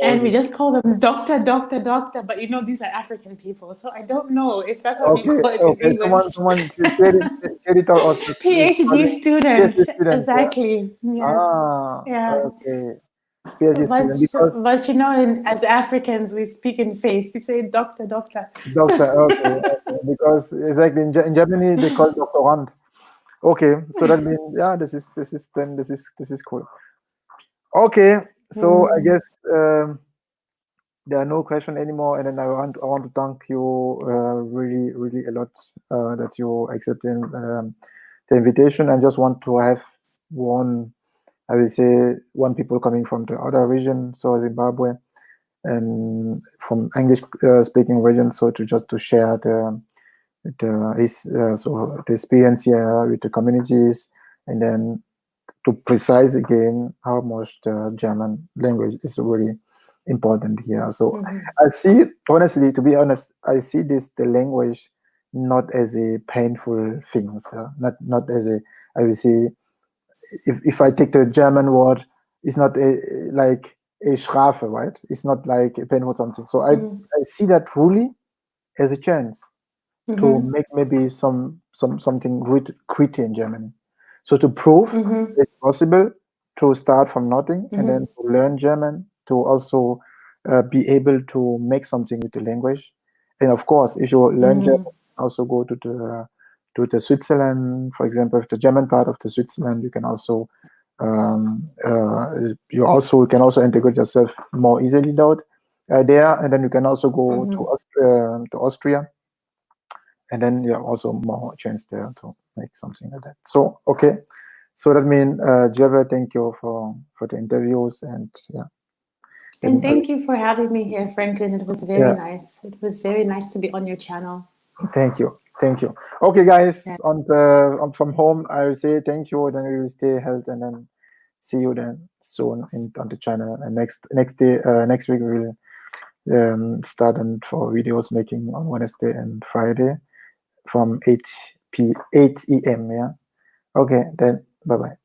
And we just call them doctor, but these are African people, so I don't know if that's what we call it in English. Someone said it also. PhD student, exactly. Yeah. Okay. PhD student, because as Africans, we speak in faith. We say doctor. Doctor, okay. Because exactly in Germany they call doctorand. Okay, so that means yeah, this is cool. Okay, so I guess there are no questions anymore, and then I want to thank you really a lot that you accepted the invitation, and just want to have one, I will say, one people coming from the other region, so Zimbabwe, and from English speaking region, so to share the experience here with the communities, and then to precise again how much the German language is really important here. So I see, honestly, to be honest, I see the language not as a painful thing, so not as a, I will say, if I take the German word, it's not like a Strafe, right? It's not like a painful something. So I see that really as a chance to make maybe something gritty in Germany. So to prove it's possible to start from nothing and then to learn German, to also be able to make something with the language. And of course, if you learn German, also go to the Switzerland, for example, if the German part of the Switzerland, you can also can also integrate yourself more easily there, and then you can also go to Austria. And then you have also more chance there to make something like that. So, okay. So that means, Jeva, thank you for the interviews, and yeah. And thank you for having me here, Franklin. It was very nice. It was very nice to be on your channel. Thank you. Thank you. Okay, guys, from home, I will say thank you, then we will stay healthy, and then see you then soon on the channel. And next week we will start for videos making on Wednesday and Friday from 8 a.m. Yeah. Okay, then bye bye.